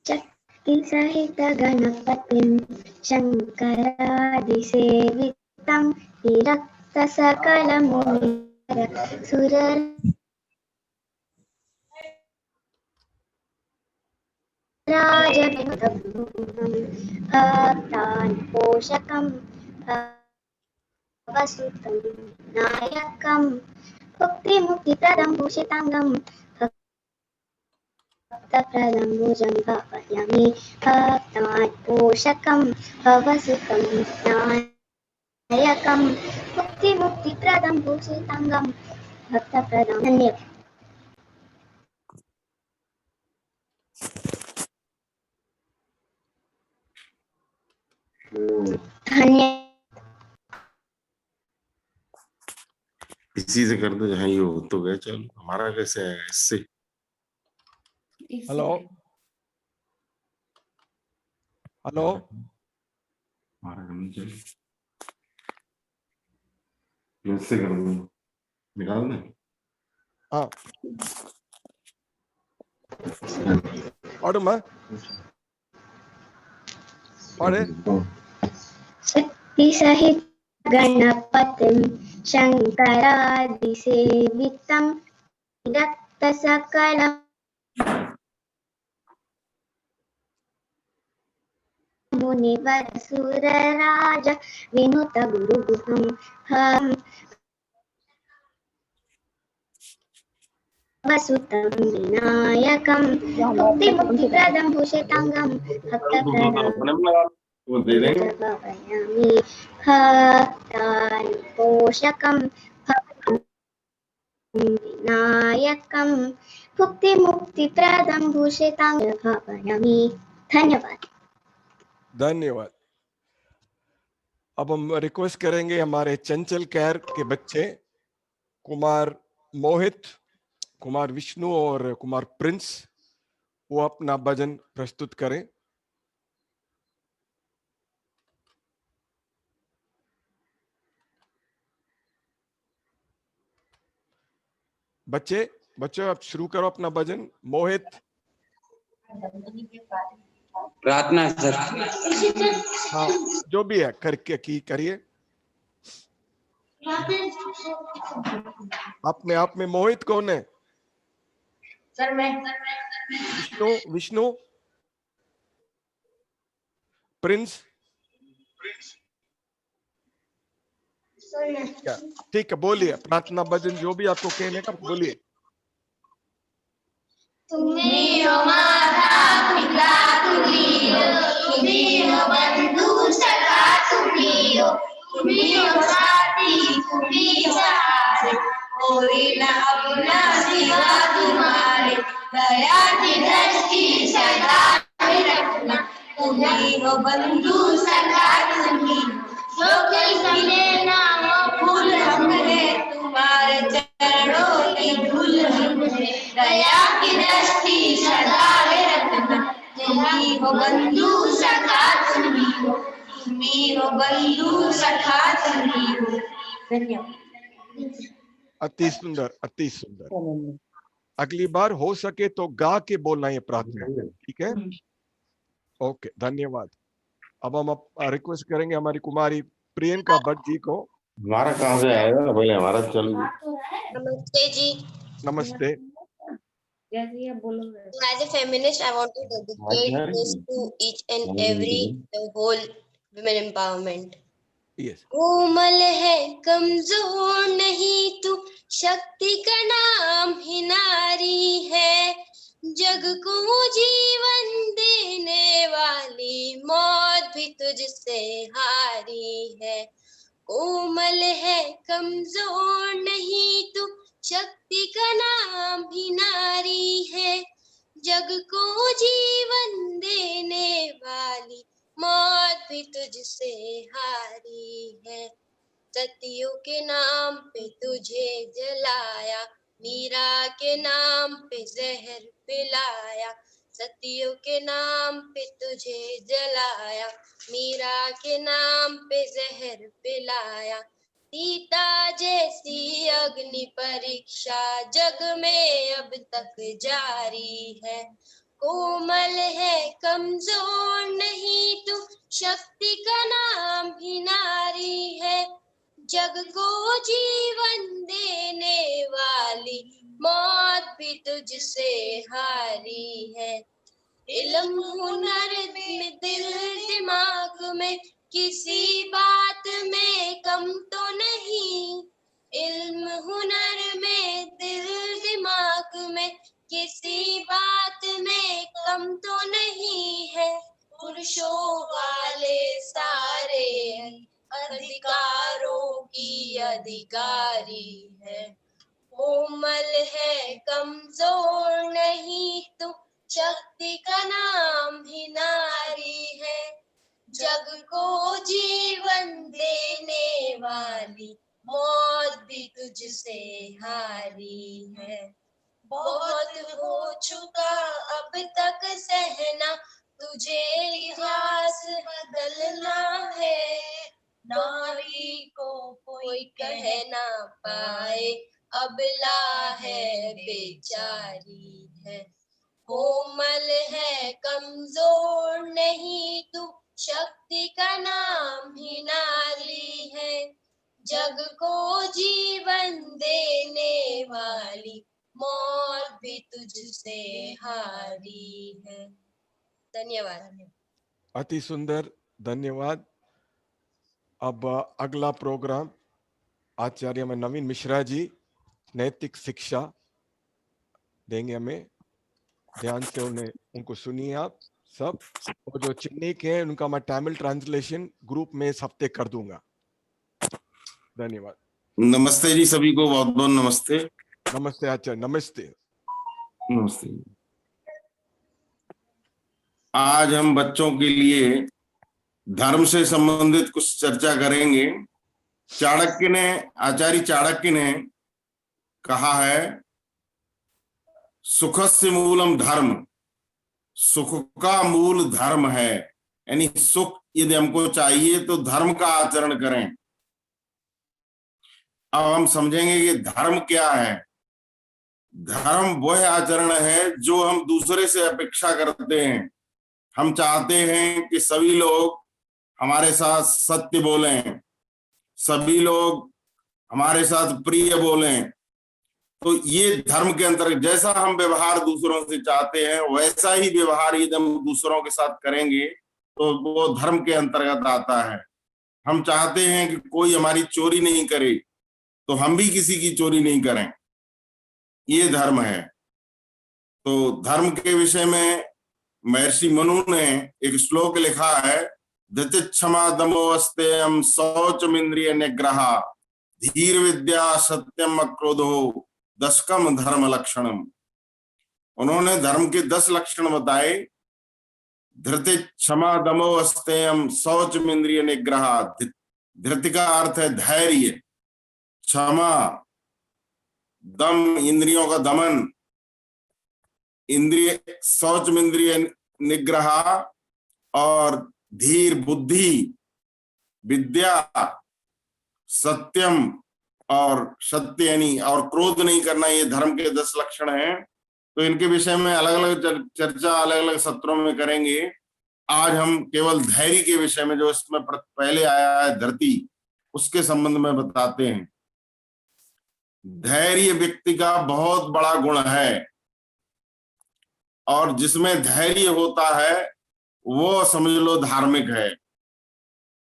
शक्ति सहित गणपतिं शंकरादिसेवितं, विरक्त सकल मुनिवर सुर भक्तान् पोषकं भवसुतं नायकं, भुक्तिमुक्तिप्रदं भूषिताङ्गं, भक्तप्रदं भुजं भावयामि। भक्तान् पोषकं भवसुतं नायकं, भुक्तिमुक्तिप्रदं भूषिताङ्गं, भक्तप्रदं। धन्यवाद। धन्यवाद। इसी से कर दो, जहाँ ये हो तो गया। चलो हमारा कैसे है इससे? हेलो हेलो हमारा करना चाहिए। इससे कर दो, निकाल दें। हाँ और मैं पढ़े शक्ति सहित गणपतिं शङ्करादिसेवितं रक्तसकलं मुनिवरसुरराज विनुतगुरुगुहं हम वसुतं विनायकं मुक्तिप्रदं भूषिताङ्गं भक्तप्रदां वो दे देंगे। भावयामि भक्तानुपोषकं विनायकं मुक्तिप्रदं भूषिताङ्गं भावयामि। धन्यवाद। धन्यवाद। अब हम रिक्वेस्ट करेंगे हमारे चंचल कैर के बच्चे कुमार मोहित, कुमार विष्णु और कुमार प्रिंस, वो अपना भजन प्रस्तुत करें। बच्चे आप शुरू करो अपना भजन। मोहित। प्रार्थना सर। हाँ जो भी है करके की करिए। अपने आप में मोहित कौन है? सर मैं। विष्णु, प्रिंस। क्या ठीक है, बोलिए प्रार्थना भजन जो भी आपको कहने का बोलिए। तुम्ही हो माता पिता, तुम्ही हो बंधु सखा, तुम्ही हो साथी, तुम्ही सहारे, कोई न अपना सिवा तुम्हारे, दया की दृष्टि सदा में रखना। तुम्ही हो बंधु सखा, तुम्ही जो किसी ने नाम फूल हमने, तुम्हारे चरणों की धूल हमने, दया की दृष्टि सदा में रखना। तुम्ही हो बंधु सखा, तुम्ही हो बंधु सखा, तुम्ही हो। धन्यवाद। अति सुंदर, अति सुंदर। अगली बार हो सके तो गा के बोलना ये प्रार्थना, ठीक है? ओके, धन्यवाद। अब हम रिक्वेस्ट करेंगे हमारी कुमारी प्रियंका भट्ट जी को। हमारा कहाँ से आएगा भाई? हमारा चल। नमस्ते जी। नमस्ते। As a feminist, I want to dedicate this to each and every the whole women empowerment. Yes. कोमल है कमजोर नहीं तू, शक्ति का नाम ही नारी है, जग को जीवन देने वाली मौत भी तुझसे हारी है। कोमल है कमजोर नहीं तू, शक्ति का नाम ही नारी है, जग को जीवन देने वाली मौत भी तुझसे हारी है। सतियों के नाम पे तुझे जलाया, मीरा के नाम पे जहर पिलाया, सतियों के नाम पे तुझे जलाया, मीरा के नाम पे जहर पिलाया। सीता जैसी अग्नि परीक्षा जग में अब तक जारी है। कोमल है कमजोर नहीं तू, शक्ति का नाम ही नारी है, जग को जीवन देने वाली मौत भी तुझसे हारी है। इल्म हुनर में दिल दिमाग में किसी बात में कम तो नहीं, इल्म हुनर में दिल दिमाग में किसी बात में कम तो नहीं है। पुरुषों वाले सारे अधिकारों की अधिकारी है। कोमल है कमजोर नहीं तू, शक्ति का नाम ही नारी है, जग को जीवन देने वाली मौत भी तुझसे हारी है। बहुत हो चुका अब तक सहना, तुझे इतिहास बदलना है। नारी को कोई कह ना पाए, अबला है बेचारी है। कोमल है कमजोर नहीं तू, शक्ति का नाम ही नारी है। जग को जीवन देने वाली मौत भी तुझसे हारी है। धन्यवाद। अति सुंदर, धन्यवाद। अब अगला प्रोग्राम आचार्य में नवीन मिश्रा जी नैतिक शिक्षा देंगे हमें। ध्यान से उनको सुनिए आप सब। और जो चेन्नई के हैं उनका मैं तमिल ट्रांसलेशन ग्रुप में इस हफ्ते कर दूंगा। धन्यवाद। नमस्ते जी, सभी को बहुत बहुत नमस्ते। नमस्ते आचार्य। नमस्ते। नमस्ते। आज हम बच्चों के लिए धर्म से संबंधित कुछ चर्चा करेंगे। आचार्य चाणक्य ने कहा है, सुखस्य मूलम धर्म, सुख का मूल धर्म है। यानी सुख यदि हमको चाहिए तो धर्म का आचरण करें। अब हम समझेंगे कि धर्म क्या है। धर्म वह आचरण है जो हम दूसरे से अपेक्षा करते हैं। हम चाहते हैं कि सभी लोग हमारे साथ सत्य बोलें, सभी लोग हमारे साथ प्रिय बोलें। तो ये धर्म के अंतर्गत जैसा हम व्यवहार दूसरों से चाहते हैं वैसा ही व्यवहार यदि हम दूसरों के साथ करेंगे तो वो धर्म के अंतर्गत आता है। हम चाहते हैं कि कोई हमारी चोरी नहीं करे तो हम भी किसी की चोरी नहीं करें, ये धर्म है। तो धर्म के विषय में महर्षि मनु ने एक श्लोक लिखा है, धृति क्षमा दमोस्तेयम शौचमिंद्रिय निग्रह धीर विद्या सत्यम अक्रोधो दशकम धर्म लक्षणम। उन्होंने धर्म के 10 लक्षण बताए। धृति क्षमा दमोस्तेयम शौचमिंद्रिय निग्रह। धृति का अर्थ है धैर्य, क्षमा दम इंद्रियों का दमन, शौचमिंद्रिय निग्रह, और धीर बुद्धि, विद्या, सत्यम और सत्य यानी और क्रोध नहीं करना, ये धर्म के 10 लक्षण हैं। तो इनके विषय में अलग अलग चर्चा अलग अलग सत्रों में करेंगे। आज हम केवल धैर्य के विषय में, जो इसमें पहले आया है धरती, उसके संबंध में बताते हैं। धैर्य व्यक्ति का बहुत बड़ा गुण है और जिसमें धैर्य होता है वो समझ लो धार्मिक है।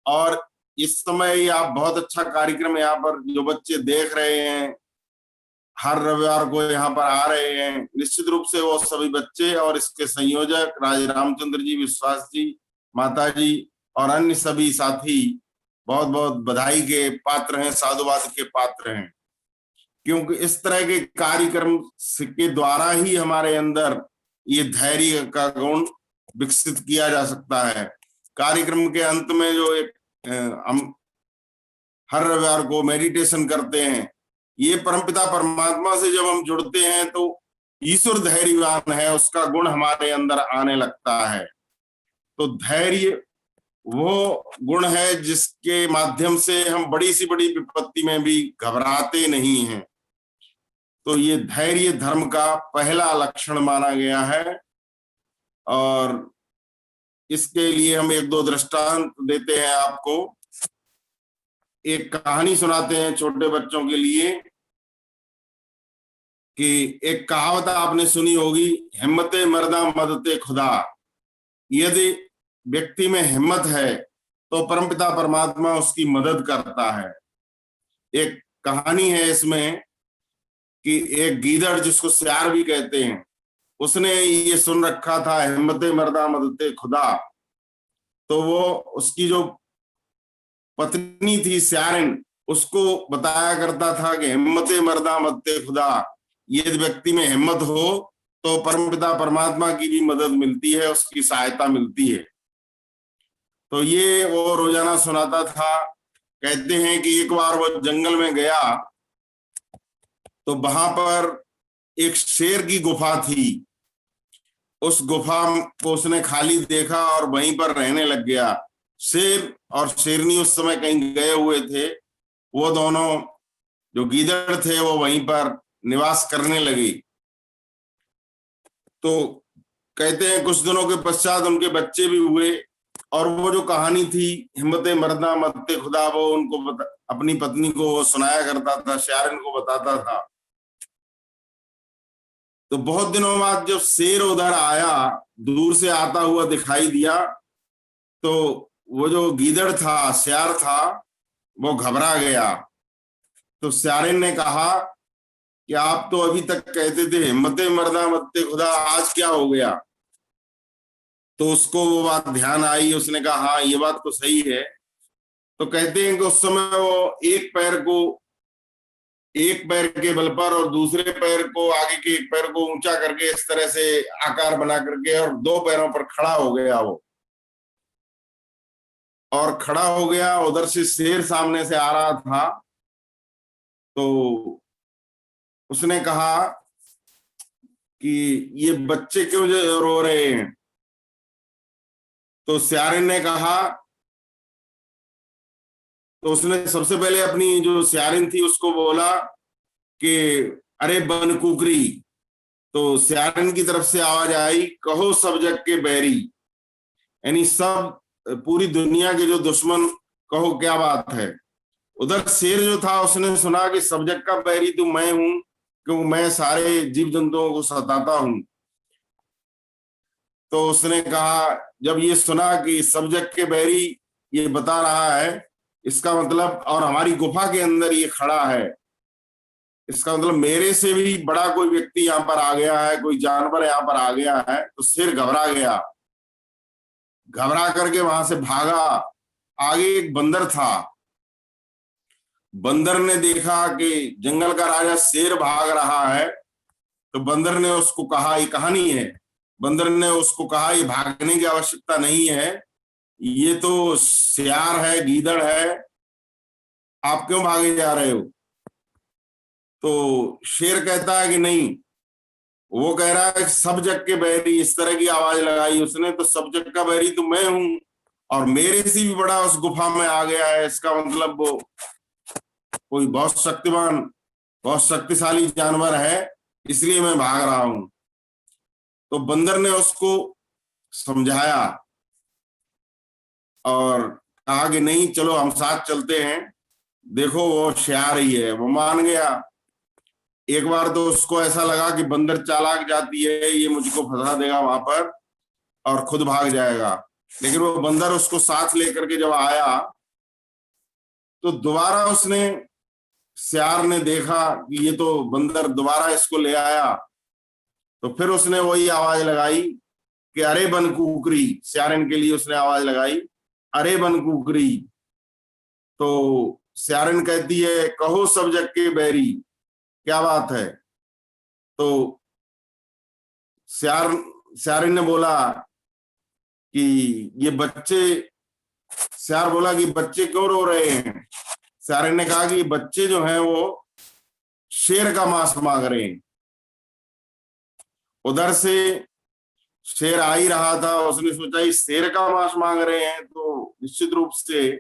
और इस समय आप बहुत अच्छा कार्यक्रम यहाँ पर जो बच्चे देख रहे हैं, हर रविवार को यहाँ पर आ रहे हैं, निश्चित रूप से वो सभी बच्चे और इसके संयोजक राज रामचंद्र जी, विश्वास जी, माता जी और अन्य सभी साथी बहुत बहुत बधाई के पात्र हैं, साधुवाद के पात्र हैं। क्योंकि इस तरह के कार्यक्रम के द्वारा ही हमारे अंदर ये धैर्य का गुण विकसित किया जा सकता है। कार्यक्रम के अंत में जो एक हम हर रविवार को मेडिटेशन करते हैं, ये परमपिता परमात्मा से जब हम जुड़ते हैं तो ईश्वर धैर्यवान है, उसका गुण हमारे अंदर आने लगता है। तो धैर्य वो गुण है जिसके माध्यम से हम बड़ी सी बड़ी विपत्ति में भी घबराते नहीं हैं। तो ये धैर्य धर्म का पहला लक्षण माना गया है। और इसके लिए हम 1-2 दृष्टांत देते हैं आपको। एक कहानी सुनाते हैं छोटे बच्चों के लिए कि एक कहावत आपने सुनी होगी, हिम्मते मर्दा मदते खुदा। यदि व्यक्ति में हिम्मत है तो परमपिता परमात्मा उसकी मदद करता है। एक कहानी है इसमें कि एक गीदड़, जिसको सियार भी कहते हैं, उसने ये सुन रखा था हिम्मते मर्दा मदते खुदा। तो वो उसकी जो पत्नी थी सियारिन, उसको बताया करता था कि हिम्मते मर्दा मदते खुदा, यदि व्यक्ति में हिम्मत हो तो परमपिता परमात्मा की भी मदद मिलती है, उसकी सहायता मिलती है। तो ये वो रोजाना सुनाता था। कहते हैं कि एक बार वो जंगल में गया तो वहां पर एक शेर की गुफा थी। उस गुफा को उसने खाली देखा और वहीं पर रहने लग गया। शेर और शेरनी उस समय कहीं गए हुए थे। वो दोनों जो गीदड़ थे वो वहीं पर निवास करने लगे। तो कहते हैं कुछ दिनों के पश्चात उनके बच्चे भी हुए। और वो जो कहानी थी हिम्मते मरना मत्ते खुदा, वो उनको अपनी पत्नी को वो सुनाया करता था, शायरन को बताता था। तो बहुत दिनों बाद जब शेर उधर आया, दूर से आता हुआ दिखाई दिया, तो वो जो गीदड़ था, सियार था, वो घबरा गया। तो सियारिन ने कहा कि आप तो अभी तक कहते थे हिम्मते मरना मत्ते खुदा, आज क्या हो गया? तो उसको वो बात ध्यान आई। उसने कहा हाँ ये बात तो सही है। तो कहते हैं कि उस समय वो एक पैर के बल पर और दूसरे पैर को, आगे के एक पैर को ऊंचा करके इस तरह से आकार बना करके और दो पैरों पर खड़ा हो गया वो। और खड़ा हो गया, उधर से शेर सामने से आ रहा था। तो उसने कहा कि ये बच्चे क्यों रो रहे हैं? तो सियारिन ने कहा, तो उसने सबसे पहले अपनी जो सियारिन थी उसको बोला कि अरे बन कुकरी। तो सियारिन की तरफ से आवाज आई, कहो सब जग के बैरी, यानी सब पूरी दुनिया के जो दुश्मन, कहो क्या बात है। उधर शेर जो था उसने सुना कि सब जग का बैरी तो मैं हूं, क्योंकि मैं सारे जीव जंतुओं को सताता हूं। तो उसने कहा, जब ये सुना कि सब जग के बैरी ये बता रहा है, इसका मतलब, और हमारी गुफा के अंदर ये खड़ा है, इसका मतलब मेरे से भी बड़ा कोई व्यक्ति यहाँ पर आ गया है, कोई जानवर यहाँ पर आ गया है। तो शेर घबरा गया, घबरा करके वहां से भागा। आगे एक बंदर था। बंदर ने देखा कि जंगल का राजा शेर भाग रहा है, तो बंदर ने उसको कहा, ये कहानी है, बंदर ने उसको कहा ये भागने की आवश्यकता नहीं है, ये तो सियार है, गीदड़ है, आप क्यों भागे जा रहे हो? तो शेर कहता है कि नहीं, वो कह रहा है सब जग के बैरी, इस तरह की आवाज लगाई उसने। तो सब जग का बैरी तो मैं हूं, और मेरे से भी बड़ा उस गुफा में आ गया है, इसका मतलब वो कोई बहुत शक्तिमान, बहुत शक्तिशाली जानवर है, इसलिए मैं भाग रहा हूं। तो बंदर ने उसको समझाया और कहा कि नहीं, चलो हम साथ चलते हैं, देखो वो सियार ही है। वो मान गया। एक बार तो उसको ऐसा लगा कि बंदर चालाक जाती है, ये मुझको फंसा देगा वहां पर और खुद भाग जाएगा। लेकिन वो बंदर उसको साथ लेकर के जब आया, तो दोबारा उसने, सियार ने देखा कि ये तो बंदर दोबारा इसको ले आया, तो फिर उसने वही आवाज लगाई कि अरे बन कुकरी। सियारिन के लिए उसने आवाज लगाई, अरे बन कुकरी। तो सियारिन कहती है, कहो सब जग के बैरी, क्या बात है? तो सियारिन ने बोला कि ये बच्चे, सियार बोला कि बच्चे क्यों रो रहे हैं? सियारिन ने कहा कि बच्चे जो हैं वो शेर का मांस मांग रहे हैं। उधर से शेर आ ही रहा था, उसने सोचा इस शेर का मांस मांग रहे हैं तो निश्चित रूप से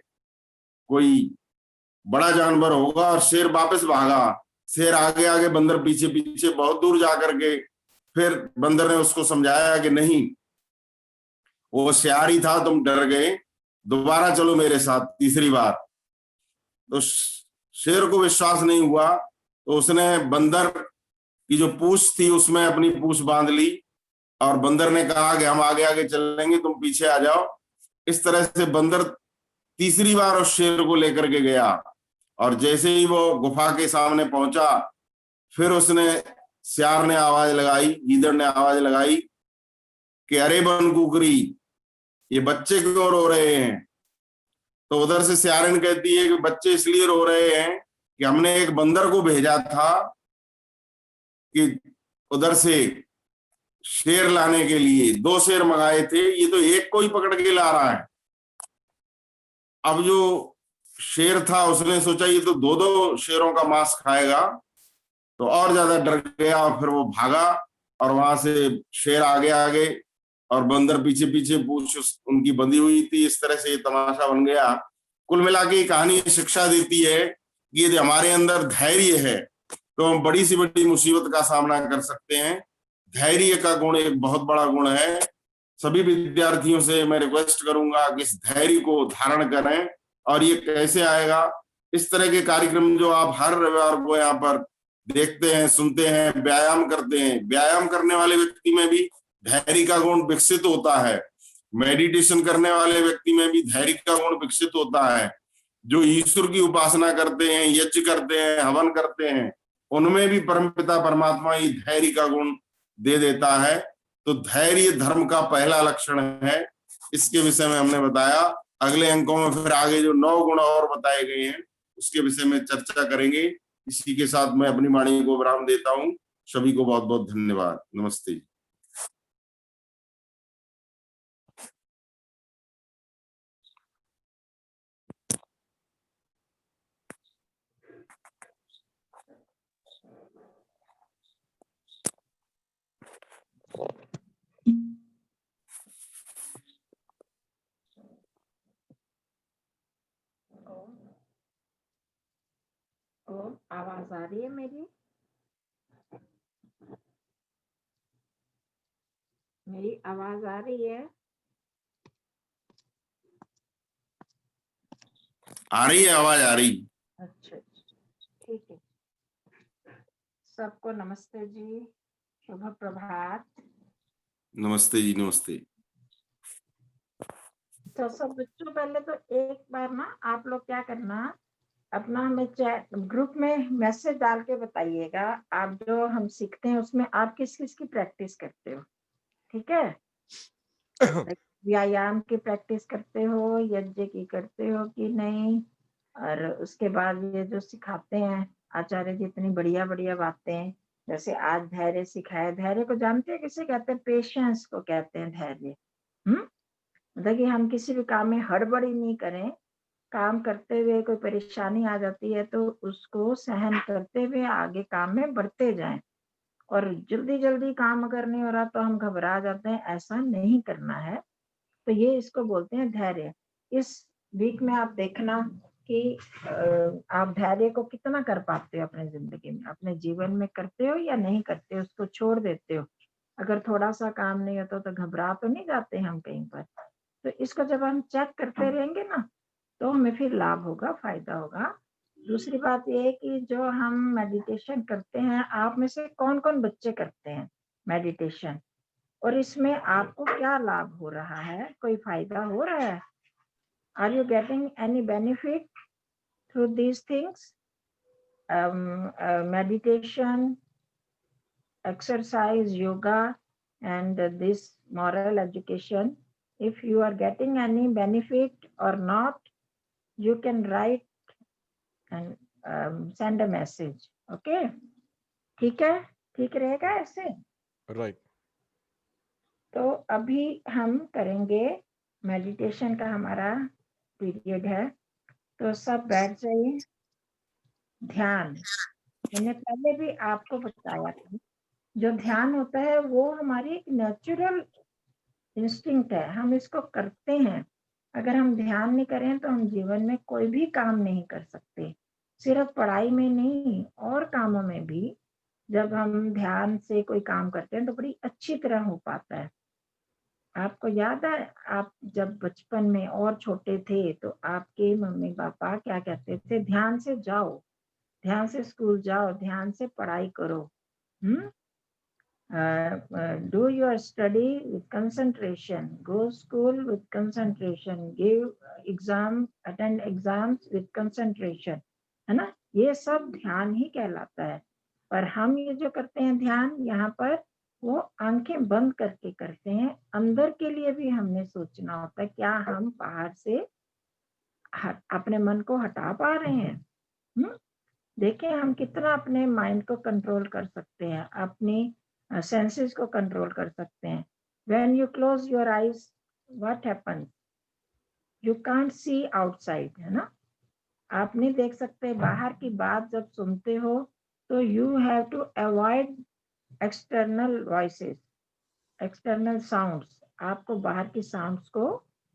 कोई बड़ा जानवर होगा, और शेर वापस भागा। शेर आगे आगे, बंदर पीछे पीछे, बहुत दूर जाकर के फिर बंदर ने उसको समझाया कि नहीं, वो सियार ही था, तुम डर गए, दोबारा चलो मेरे साथ तीसरी बार। तो शेर को विश्वास नहीं हुआ, तो उसने बंदर की जो पूंछ थी उसमें अपनी पूंछ बांध ली, और बंदर ने कहा कि हम आगे आगे चलेंगे, तुम पीछे आ जाओ। इस तरह से बंदर तीसरी बार उस शेर को लेकर के गया, और जैसे ही वो गुफा के सामने पहुंचा, फिर उसने, सियार ने आवाज लगाई, गीदड़ ने आवाज लगाई कि अरे बन कुकरी, ये बच्चे क्यों रो रहे हैं? तो उधर से सियारिन कहती है कि बच्चे इसलिए रो रहे हैं कि हमने एक बंदर को भेजा था कि उधर से शेर लाने के लिए, 2 शेर मंगाए थे, ये तो एक को ही पकड़ के ला रहा है। अब जो शेर था उसने सोचा ये तो 2-2 शेरों का मांस खाएगा, तो और ज्यादा डर गया और फिर वो भागा और वहां से शेर आगे आगे और बंदर पीछे पीछे, पूंछ उनकी बंधी हुई थी। इस तरह से ये तमाशा बन गया। कुल मिला के कहानी शिक्षा देती है कि यदि हमारे अंदर धैर्य है तो हम बड़ी से बड़ी मुसीबत का सामना कर सकते हैं। धैर्य का गुण एक बहुत बड़ा गुण है। सभी विद्यार्थियों से मैं रिक्वेस्ट करूंगा कि इस धैर्य को धारण करें। और ये कैसे आएगा? इस तरह के कार्यक्रम जो आप हर रविवार को यहाँ पर देखते हैं, सुनते हैं, व्यायाम करते हैं, व्यायाम करने वाले व्यक्ति में भी धैर्य का गुण विकसित होता है। मेडिटेशन करने वाले व्यक्ति में भी धैर्य का गुण विकसित होता है। जो ईश्वर की उपासना करते हैं, यज्ञ करते हैं, हवन करते हैं, उनमें भी परमपिता परमात्मा ही धैर्य का गुण दे देता है। तो धैर्य धर्म का पहला लक्षण है। इसके विषय में हमने बताया। अगले अंकों में फिर आगे जो 9 गुण और बताए गए हैं उसके विषय में चर्चा करेंगे। इसी के साथ मैं अपनी वाणी को विराम देता हूँ। सभी को बहुत बहुत धन्यवाद। नमस्ते। आवाज आ रही है मेरी? मेरी आवाज आ रही है? आ रही है, आवाज आ रही। अच्छा, ठीक है। सबको नमस्ते जी, शुभ प्रभात। नमस्ते जी, नमस्ते। तो सब बच्चों, पहले तो एक बार ना आप लोग क्या करना, अपना हमें चैट ग्रुप में मैसेज डाल के बताइएगा आप जो हम सीखते हैं उसमें आप किस किस की प्रैक्टिस करते हो। ठीक है? व्यायाम की प्रैक्टिस करते हो, यज्ञ की करते हो कि नहीं, और उसके बाद ये जो सिखाते हैं आचार्य जी इतनी बढ़िया बढ़िया बातें, जैसे आज धैर्य सिखाया। धैर्य को जानते हैं किसे कहते हैं? पेशेंस को कहते हैं धैर्य। मतलब कि हम किसी भी काम में हड़बड़ी नहीं करें। काम करते हुए कोई परेशानी आ जाती है तो उसको सहन करते हुए आगे काम में बढ़ते जाएं। और जल्दी जल्दी काम अगर नहीं हो रहा तो हम घबरा जाते हैं, ऐसा नहीं करना है। तो ये इसको बोलते हैं धैर्य। इस वीक में आप देखना कि आप धैर्य को कितना कर पाते हो अपने जिंदगी में, अपने जीवन में करते हो या नहीं करते हो, उसको छोड़ देते हो। अगर थोड़ा सा काम नहीं होता तो घबरा तो नहीं जाते हम कहीं पर। तो इसको जब हम चेक करते रहेंगे ना तो हमें फिर लाभ होगा, फायदा होगा। दूसरी बात ये है कि जो हम मेडिटेशन करते हैं, आप में से कौन कौन बच्चे करते हैं मेडिटेशन, और इसमें आपको क्या लाभ हो रहा है, कोई फायदा हो रहा है? Are you getting any benefit through these things? Meditation, exercise, yoga, and this moral education. If you are getting any benefit or not, you can write and send a message. Okay? ठीक है? ठीक रहेगा ऐसे? Right. तो अभी हम करेंगे meditation का, हमारा पीरियड है। तो सब बैठ जाइए। ध्यान, मैंने पहले भी आपको बताया था, जो ध्यान होता है वो हमारी एक नेचुरल इंस्टिंक्ट है, हम इसको करते हैं। अगर हम ध्यान नहीं करें तो हम जीवन में कोई भी काम नहीं कर सकते। सिर्फ पढ़ाई में नहीं, और कामों में भी जब हम ध्यान से कोई काम करते हैं तो बड़ी अच्छी तरह हो पाता है। आपको याद है आप जब बचपन में और छोटे थे तो आपके मम्मी पापा क्या कहते थे? ध्यान से जाओ, ध्यान से स्कूल जाओ, ध्यान से पढ़ाई करो। Do your study with concentration, go school with concentration, give exam, attend exams with concentration, है ना? ये सब ध्यान ही कहलाता है। पर हम ये जो करते हैं ध्यान, यहाँ पर वो आंखें बंद करके करते हैं। अंदर के लिए भी हमने सोचना होता है, क्या हम बाहर से अपने मन को हटा पा रहे हैं? देखिए हम कितना अपने माइंड को कंट्रोल कर सकते हैं, अपनी सेंसेस को कंट्रोल कर सकते हैं। When you close your eyes, what happens? You can't see outside, है ना, आप नहीं देख सकते बाहर की बात जब सुनते हो तो you have to avoid external voices, external sounds, आपको बाहर की साउंड्स को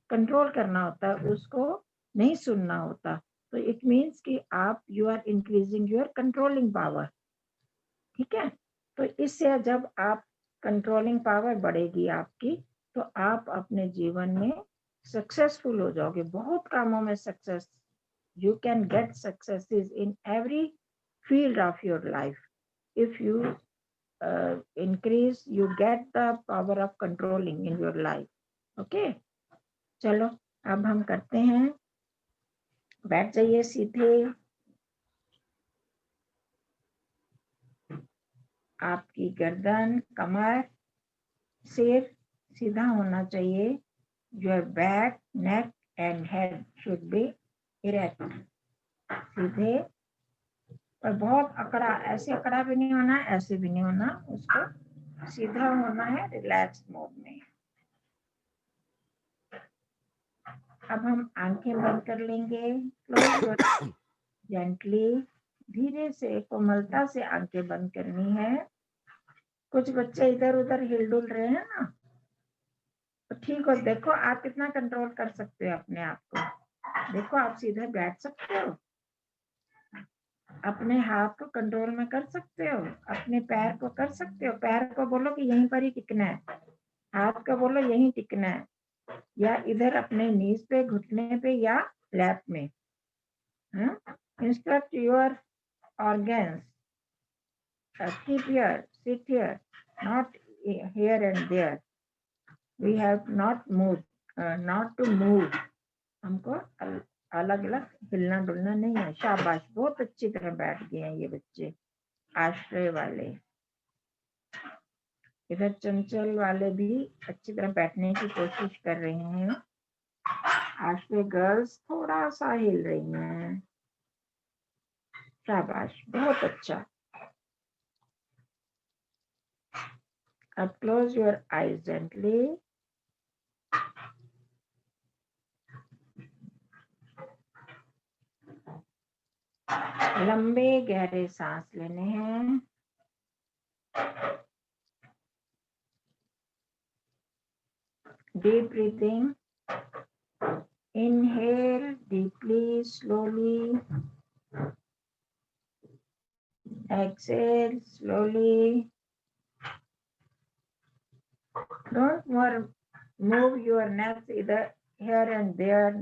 कंट्रोल करना होता है, उसको नहीं सुनना होता। तो इट मीन्स कि आप you are increasing your controlling power, ठीक है। तो इससे जब आप कंट्रोलिंग पावर बढ़ेगी आपकी, तो आप अपने जीवन में सक्सेसफुल हो जाओगे, बहुत कामों में success, you can get successes in every field of your life if you increase, you get the power of controlling in your life. Okay, चलो अब हम करते हैं, बैठ जाइए सीधे, आपकी गर्दन, कमर, सिर सीधा होना चाहिए, your back, neck and head should be erect, सीधे, और बहुत अकड़ा, ऐसे अकड़ा भी नहीं होना, ऐसे भी नहीं होना, उसको सीधा होना है, रिलैक्स मोड में। अब हम आंखें बंद कर लेंगे, जेंटली, धीरे से, कोमलता से आंखें बंद करनी है। कुछ बच्चे इधर उधर हिलडुल रहे हैं ना, तो ठीक हो, देखो आप कितना कंट्रोल कर सकते हो अपने आप को, देखो आप सीधे बैठ सकते हो, अपने हाथ को कंट्रोल में कर सकते हो, अपने पैर को कर सकते हो, पैर को बोलो कि यहीं पर ही टिकना है, हाथ को बोलो यहीं टिकना है, या इधर अपने नीज पे, घुटने पे या लैप में। Instruct your organs, keep here, sit here, not here and there, we have not to move, हमको अलग अलग हिलना डुलना नहीं है। शाबाश, बहुत अच्छी तरह बैठ गए हैं ये बच्चे, आश्रय वाले। इधर चंचल वाले भी अच्छी तरह बैठने की कोशिश कर रहे हैं, आश्रय गर्ल्स थोड़ा सा हिल रही हैं, शाबाश, बहुत अच्छा। अब क्लोज योर आईज जेंटली, लंबे गहरे सांस लेने हैं, deep breathing, inhale deeply, slowly, exhale slowly, don't move your neck either here and there,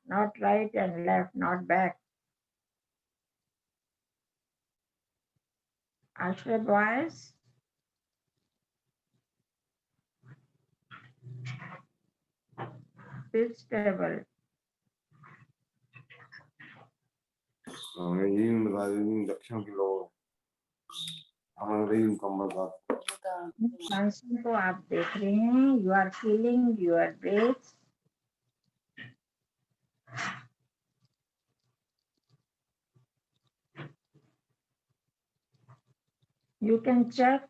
not right and left, not back. Ashray boys, sit stable. दक्षिण की लोग हमारे मुकम्मल सांसों को आप देख रहे हैं, you are feeling your breath, you can check,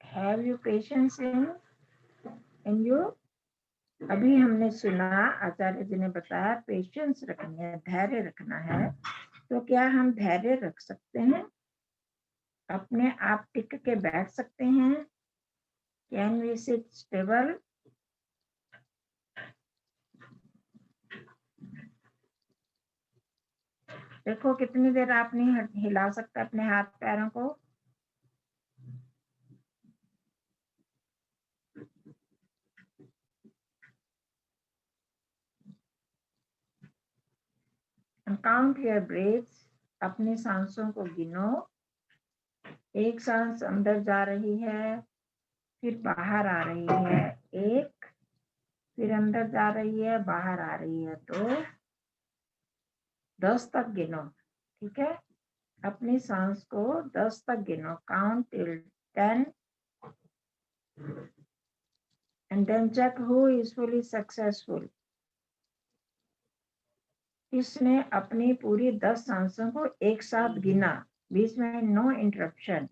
have you patience in you? अभी हमने सुना, आचार्य जी ने बताया पेशेंस रखनी है, धैर्य रखना है, तो क्या हम धैर्य रख सकते हैं? अपने आप टिक के बैठ सकते हैं? Can we sit stable? देखो कितनी देर आप नहीं हिला सकते अपने हाथ पैरों को, काउंट योर ब्रेथ्स, अपनी सांसों को गिनो, एक सांस अंदर जा रही है, फिर बाहर आ रही है, एक, फिर अंदर जा रही है, बाहर आ रही है, तो 10 तक गिनो, ठीक है। अपनी सांस को 10 तक गिनो, count till 10 and then check who is fully successful. इसने अपनी पूरी 10 सांसों को एक साथ गिना, बीच में नो इंटरप्शन।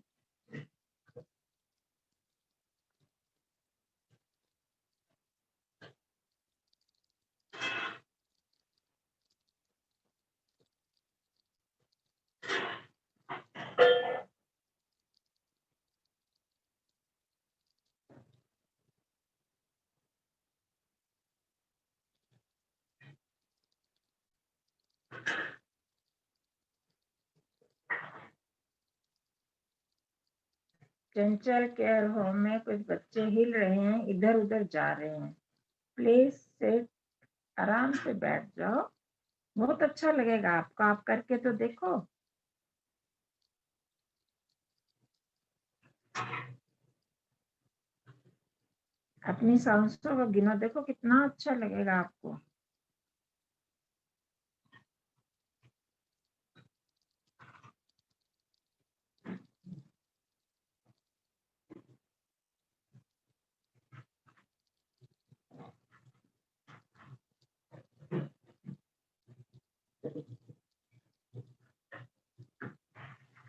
चंचल केयर होम में कुछ बच्चे हिल रहे हैं, इधर उधर जा रहे हैं। प्लीज सिट, आराम से बैठ जाओ, बहुत अच्छा लगेगा आपको, आप करके तो देखो। अपनी सांसों को गिनो, देखो कितना अच्छा लगेगा आपको।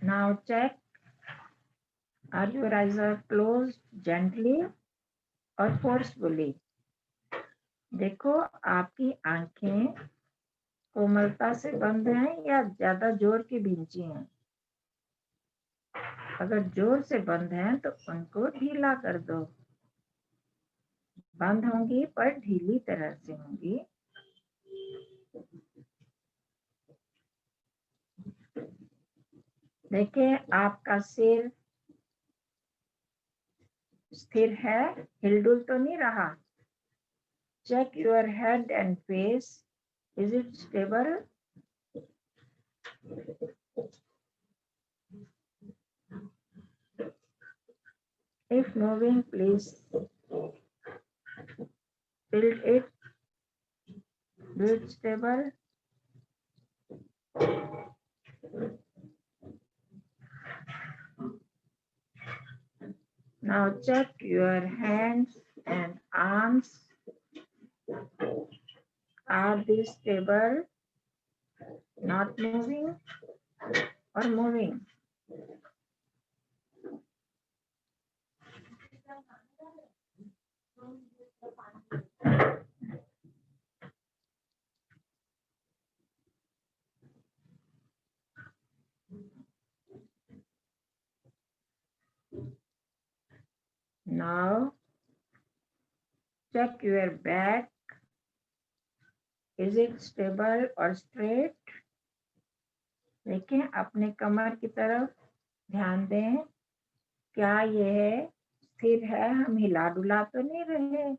Now check, are your eyes are closed gently or forcefully? देखो आपकी आंखें कोमलता से बंद हैं या ज्यादा जोर की भींची हैं। अगर जोर से बंद हैं तो उनको ढीला कर दो। बंद होंगी पर ढीली तरह से होंगी। देखिए आपका सिर स्थिर है, हिलडुल तो नहीं रहा। Check your head and face, is it stable? If moving, please tilt it. Do it stable. Now check your hands and arms. Are they stable? Not moving or moving? Now check your back. Is it stable or straight? देखें अपने कमर की तरफ ध्यान दें, क्या यह स्थिर है, हम हिला डुला तो नहीं रहे,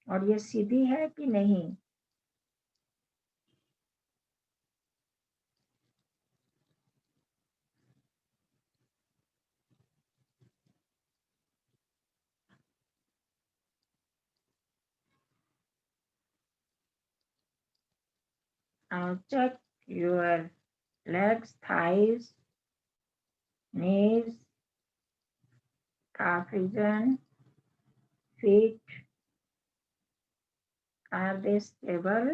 और ये सीधी है कि नहीं। Now check your legs, thighs, knees, calf region, feet. Are they stable?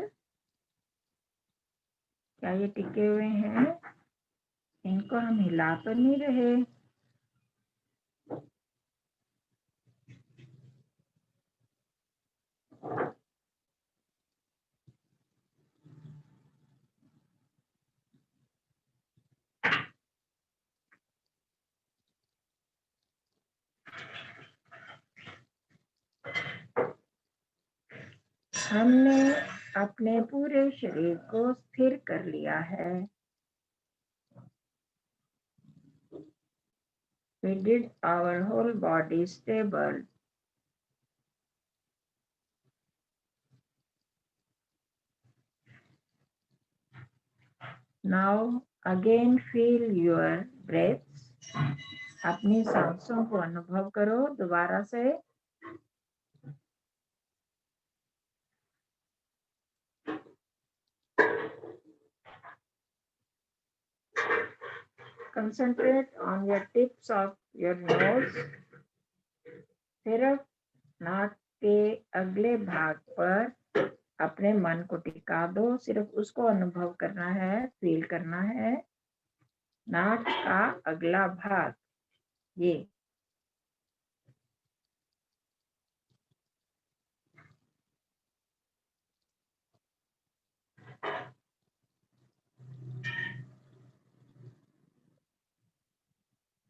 क्या ये टिके हुए हैं? इनको हम हिला तो नहीं रहे। हमने अपने पूरे शरीर को स्थिर कर लिया है। We did our whole body stable. Now again feel your breaths. अपनी सांसों को अनुभव करो दोबारा से। Concentrate on your tips of your nose. सिर्फ नाक के अगले भाग पर अपने मन को टिका दो, सिर्फ उसको अनुभव करना है, फील करना है। नाक का अगला भाग ये।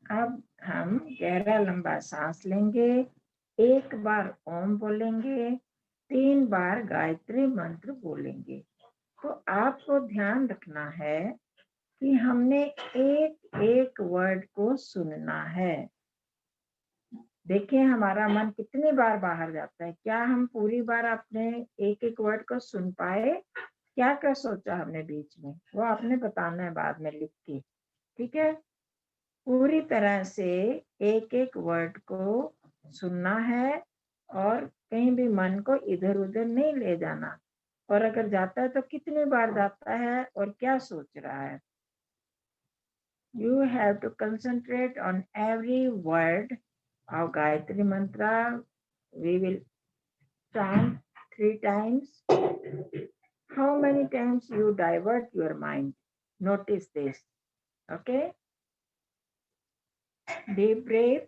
अब हम गहरा लंबा सांस लेंगे, एक बार ओम बोलेंगे, 3 बार गायत्री मंत्र बोलेंगे। तो आपको ध्यान रखना है कि हमने एक एक वर्ड को सुनना है। देखिए हमारा मन कितनी बार बाहर जाता है, क्या हम पूरी बार अपने एक एक वर्ड को सुन पाए? क्या क्या सोचा हमने बीच में, वो आपने बताना है बाद में लिख के, ठीक है? पूरी तरह से एक एक वर्ड को सुनना है और कहीं भी मन को इधर उधर नहीं ले जाना, और अगर जाता है तो कितनी बार जाता है और क्या सोच रहा है। You have to concentrate on every word of Gayatri Mantra. We will chant 3 times. How many times you divert your mind? Notice this. Okay? Deep breath.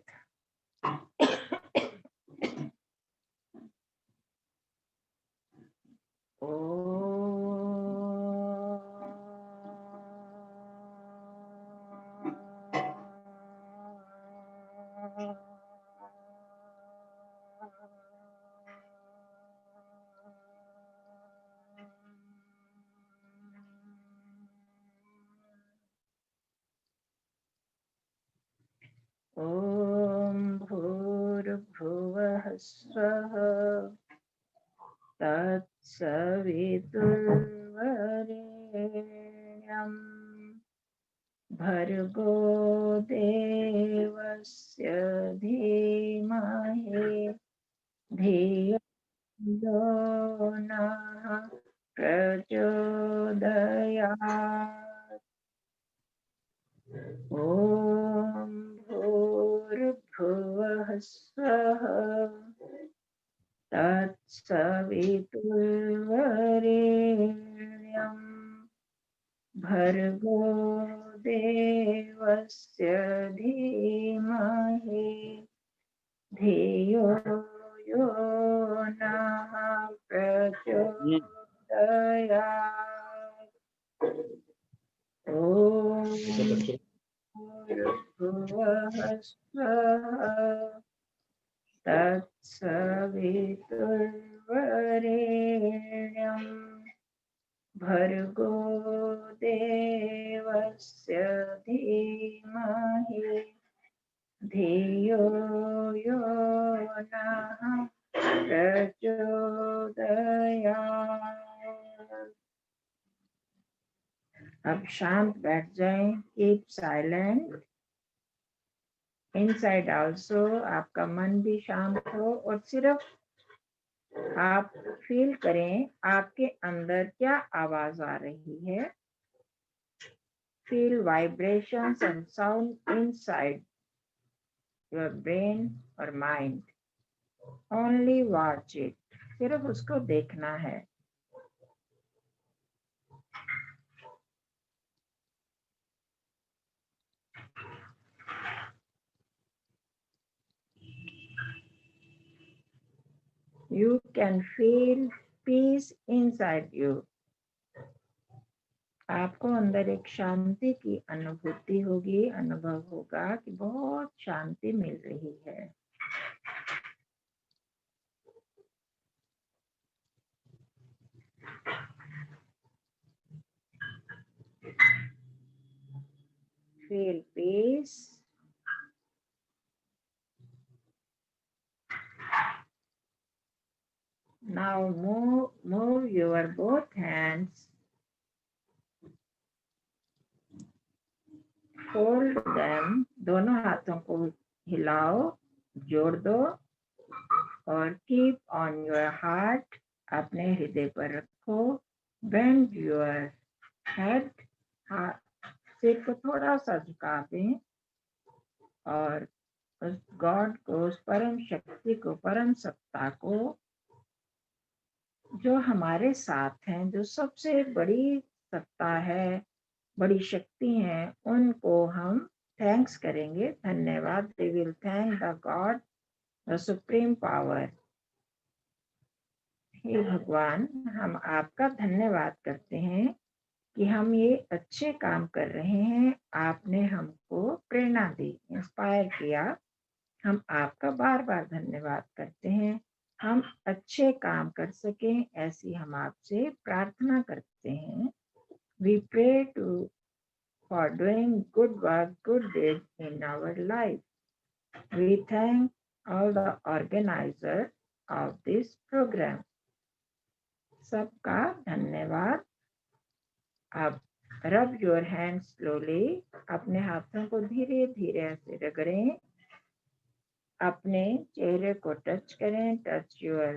ॐ भूर्भुवः स्वः तत्सवितुर्वरेण्यं भर्गो देवस्य धीमहि धियो यो नः प्रचोदयात्। ॐ भूर्भुवः स्वः तत्सवितुर्वरेण्यं भर्गो देवस्य धीमहि धियो यो नः प्रचोदयात्। ॐ भूर्भुवः स्वः तत्सवितुर्वरेण्यं भर्गो देवस्य धीमहि धियो यो नः प्रचोदयात्। अब शांत बैठ जाएं, कीप साइलेंट। इनसाइड आल्सो आपका मन भी शांत हो और सिर्फ आप फील करें आपके अंदर क्या आवाज आ रही है। Feel vibrations and sound inside your brain और माइंड। ओनली वॉच इट, सिर्फ उसको देखना है। You can feel peace inside you. आपको अंदर एक शांति की अनुभूति होगी, अनुभव होगा कि बहुत शांति मिल रही है। Feel peace. Now move your both hands. Fold them. दोनों हाथों को हिलाओ, जोड़ दो और keep on your heart. अपने हृदय पर रखो। Bend your head. सिर को थोड़ा सा झुका दें और उस गॉड को, उस परम शक्ति को, परम सत्ता को जो हमारे साथ हैं, जो सबसे बड़ी सत्ता है, बड़ी शक्ति है, उनको हम थैंक्स करेंगे, धन्यवाद। We will thank the God, the supreme power. हे भगवान, हम आपका धन्यवाद करते हैं कि हम ये अच्छे काम कर रहे हैं। आपने हमको प्रेरणा दी, इंस्पायर किया। हम आपका बार बार धन्यवाद करते हैं। हम अच्छे काम कर सकें, ऐसी हम आपसे प्रार्थना करते हैं। We pray for doing good work, good deeds in our life. We thank all the organizer of this program. सबका धन्यवाद. अब rub your hands slowly. अपने हाथों को धीरे धीरे ऐसे रगड़ें. अपने चेहरे को टच करें. Touch your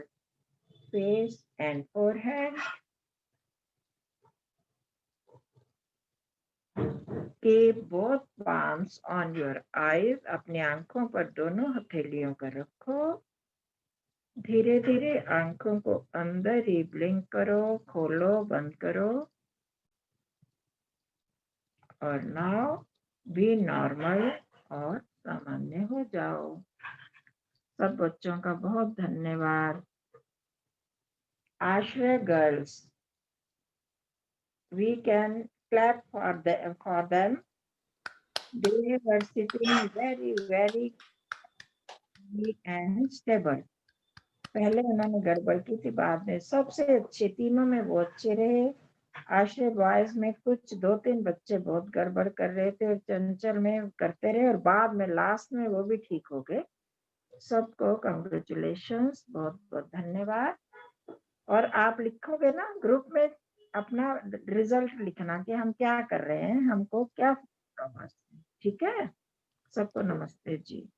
face and forehead. Keep both palms on your eyes. अपनी आंखों पर दोनों हथेलियों को रखो. धीरे धीरे आंखों को अंदर ही ब्लिंक करो, खोलो, बंद करो. और नाउ बी नॉर्मल और सामान्य हो जाओ. सब बच्चों का बहुत धन्यवाद. आश्रय girls, we can clap for them. They were sitting very neat and stable. पहले उन्होंने गड़बड़ की थी, बाद में सबसे अच्छे, तीनों में वो अच्छे रहे. आश्रय बॉयज में कुछ 2-3 बच्चे बहुत गड़बड़ कर रहे थे और चंचल में करते रहे और बाद में लास्ट में वो भी ठीक हो गए. सबको कंग्रेचुलेशंस, बहुत बहुत धन्यवाद. और आप लिखोगे ना ग्रुप में, अपना रिजल्ट लिखना कि हम क्या कर रहे हैं, हमको क्या. ठीक है. सबको नमस्ते जी.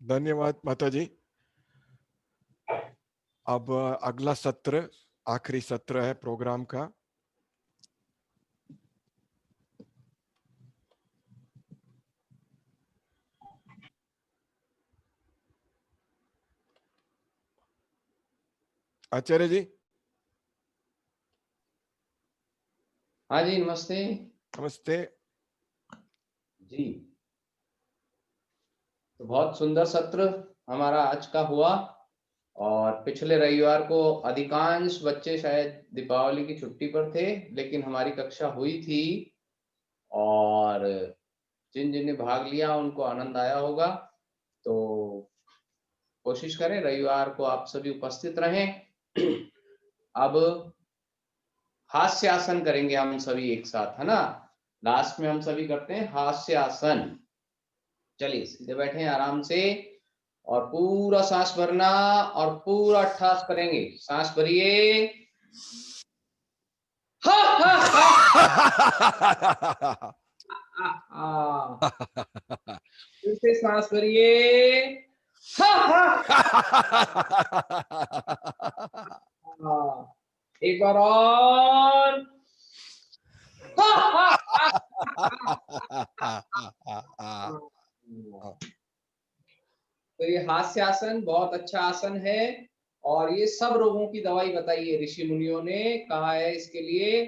धन्यवाद माता जी. अब अगला सत्र, आखिरी सत्र है प्रोग्राम का. आचार्य जी. हाँ जी, नमस्ते. नमस्ते जी. तो बहुत सुंदर सत्र हमारा आज का हुआ. और पिछले रविवार को अधिकांश बच्चे शायद दीपावली की छुट्टी पर थे, लेकिन हमारी कक्षा हुई थी और जिन जिन ने भाग लिया उनको आनंद आया होगा. तो कोशिश करें रविवार को आप सभी उपस्थित रहें. अब हास्यासन करेंगे हम सभी एक साथ, है ना. लास्ट में हम सभी करते हैं हास्यासन. चलिए सीधे बैठे आराम से और पूरा सांस भरना और पूरा अट्ठास करेंगे. सांस भरिए. फिर से सांस भरिए. एक बार और. तो ये हास्यासन बहुत अच्छा आसन है और ये सब रोगों की दवाई बताई है ऋषि मुनियों ने. कहा है इसके लिए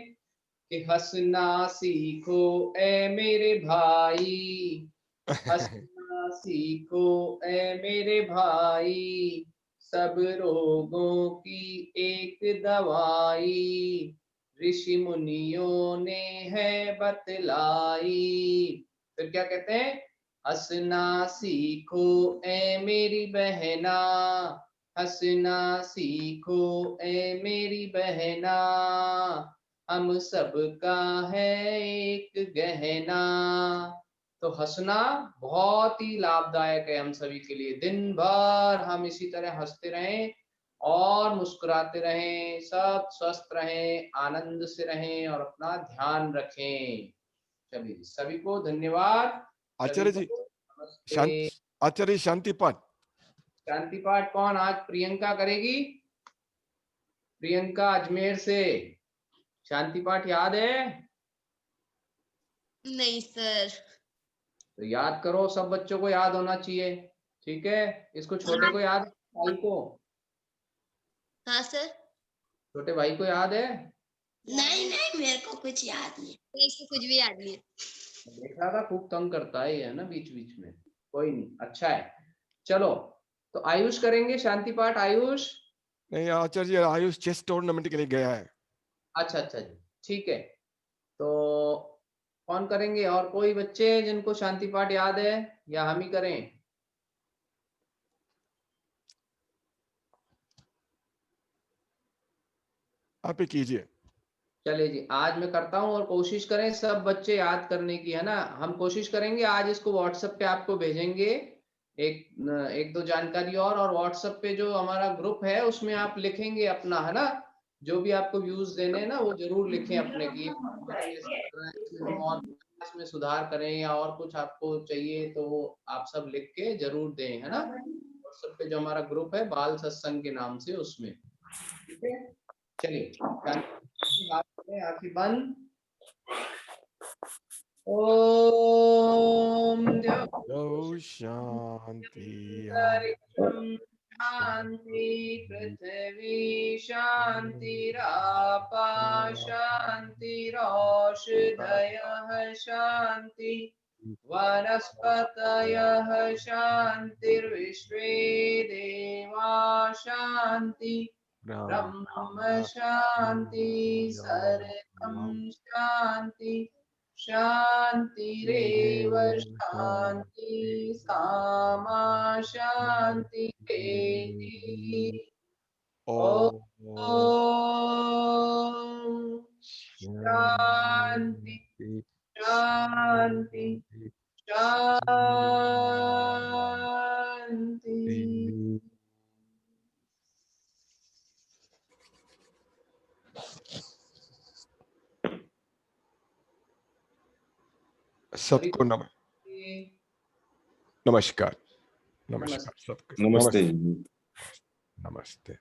कि हंसना सीखो ए मेरे भाई, हंसना सीखो ए मेरे भाई, सब रोगों की एक दवाई ऋषि मुनियों ने है बतलाई. फिर क्या कहते हैं? हंसना सीखो ए मेरी बहना, हंसना सीखो ए मेरी बहना, हम सबका है एक गहना. तो हंसना बहुत ही लाभदायक है हम सभी के लिए. दिन भर हम इसी तरह हंसते रहें और मुस्कुराते रहें, सब स्वस्थ रहें, आनंद से रहें और अपना ध्यान रखें. चलिए सभी को धन्यवाद. आचार्य जी, आचार्य शांति पाठ. शांति पाठ कौन? आज प्रियंका करेगी. प्रियंका अजमेर से. शांति पाठ याद है? नहीं सर. तो याद करो, सब बच्चों को याद होना चाहिए. ठीक है. इसको छोटे को याद, भाई को. हाँ सर. छोटे भाई को याद है? नहीं नहीं, मेरे को कुछ याद नहीं. इसको कुछ भी याद नहीं. देख रहा था, खूब तंग करता है ना बीच बीच में. कोई नहीं, अच्छा है. चलो तो आयुष करेंगे शांति पाठ. आयुष. नहीं आचार्य जी, आयुष चेस टूर्नामेंट के लिए गया है. अच्छा अच्छा जी, ठीक है. तो कौन करेंगे? और कोई बच्चे जिनको शांति पाठ याद है या हम ही करें? आप ही कीजिए. चलिए जी, आज मैं करता हूं और कोशिश करें सब बच्चे याद करने की, है ना. हम कोशिश करेंगे आज इसको व्हाट्सएप पे आपको भेजेंगे. एक दो जानकारी और व्हाट्सएप पे जो हमारा ग्रुप है उसमें आप लिखेंगे अपना, है ना, जो भी आपको व्यूज देने हैं ना वो जरूर लिखें अपने की, हम और इसमें सुधार करें या और कुछ आपको चाहिए तो आप सब लिख के जरूर दें, है ना। व्हाट्सएप पे जो हमारा ग्रुप है बाल सत्संग के नाम से, उसमें, ठीक है। चलिए आंखें बंद। ओम शांति शांति पृथ्वी शांतिरापा शांतिरोषधयः शांति वनस्पतयः शांतिर्विश्वे देवा शांति ब्रह्म शांति सर्वं शांति शांतिरेव शांति सामा शांति ओम शांति शांति शांति। सबको नमस्कार। नमस्कार सबको। नमस्ते। नमस्ते।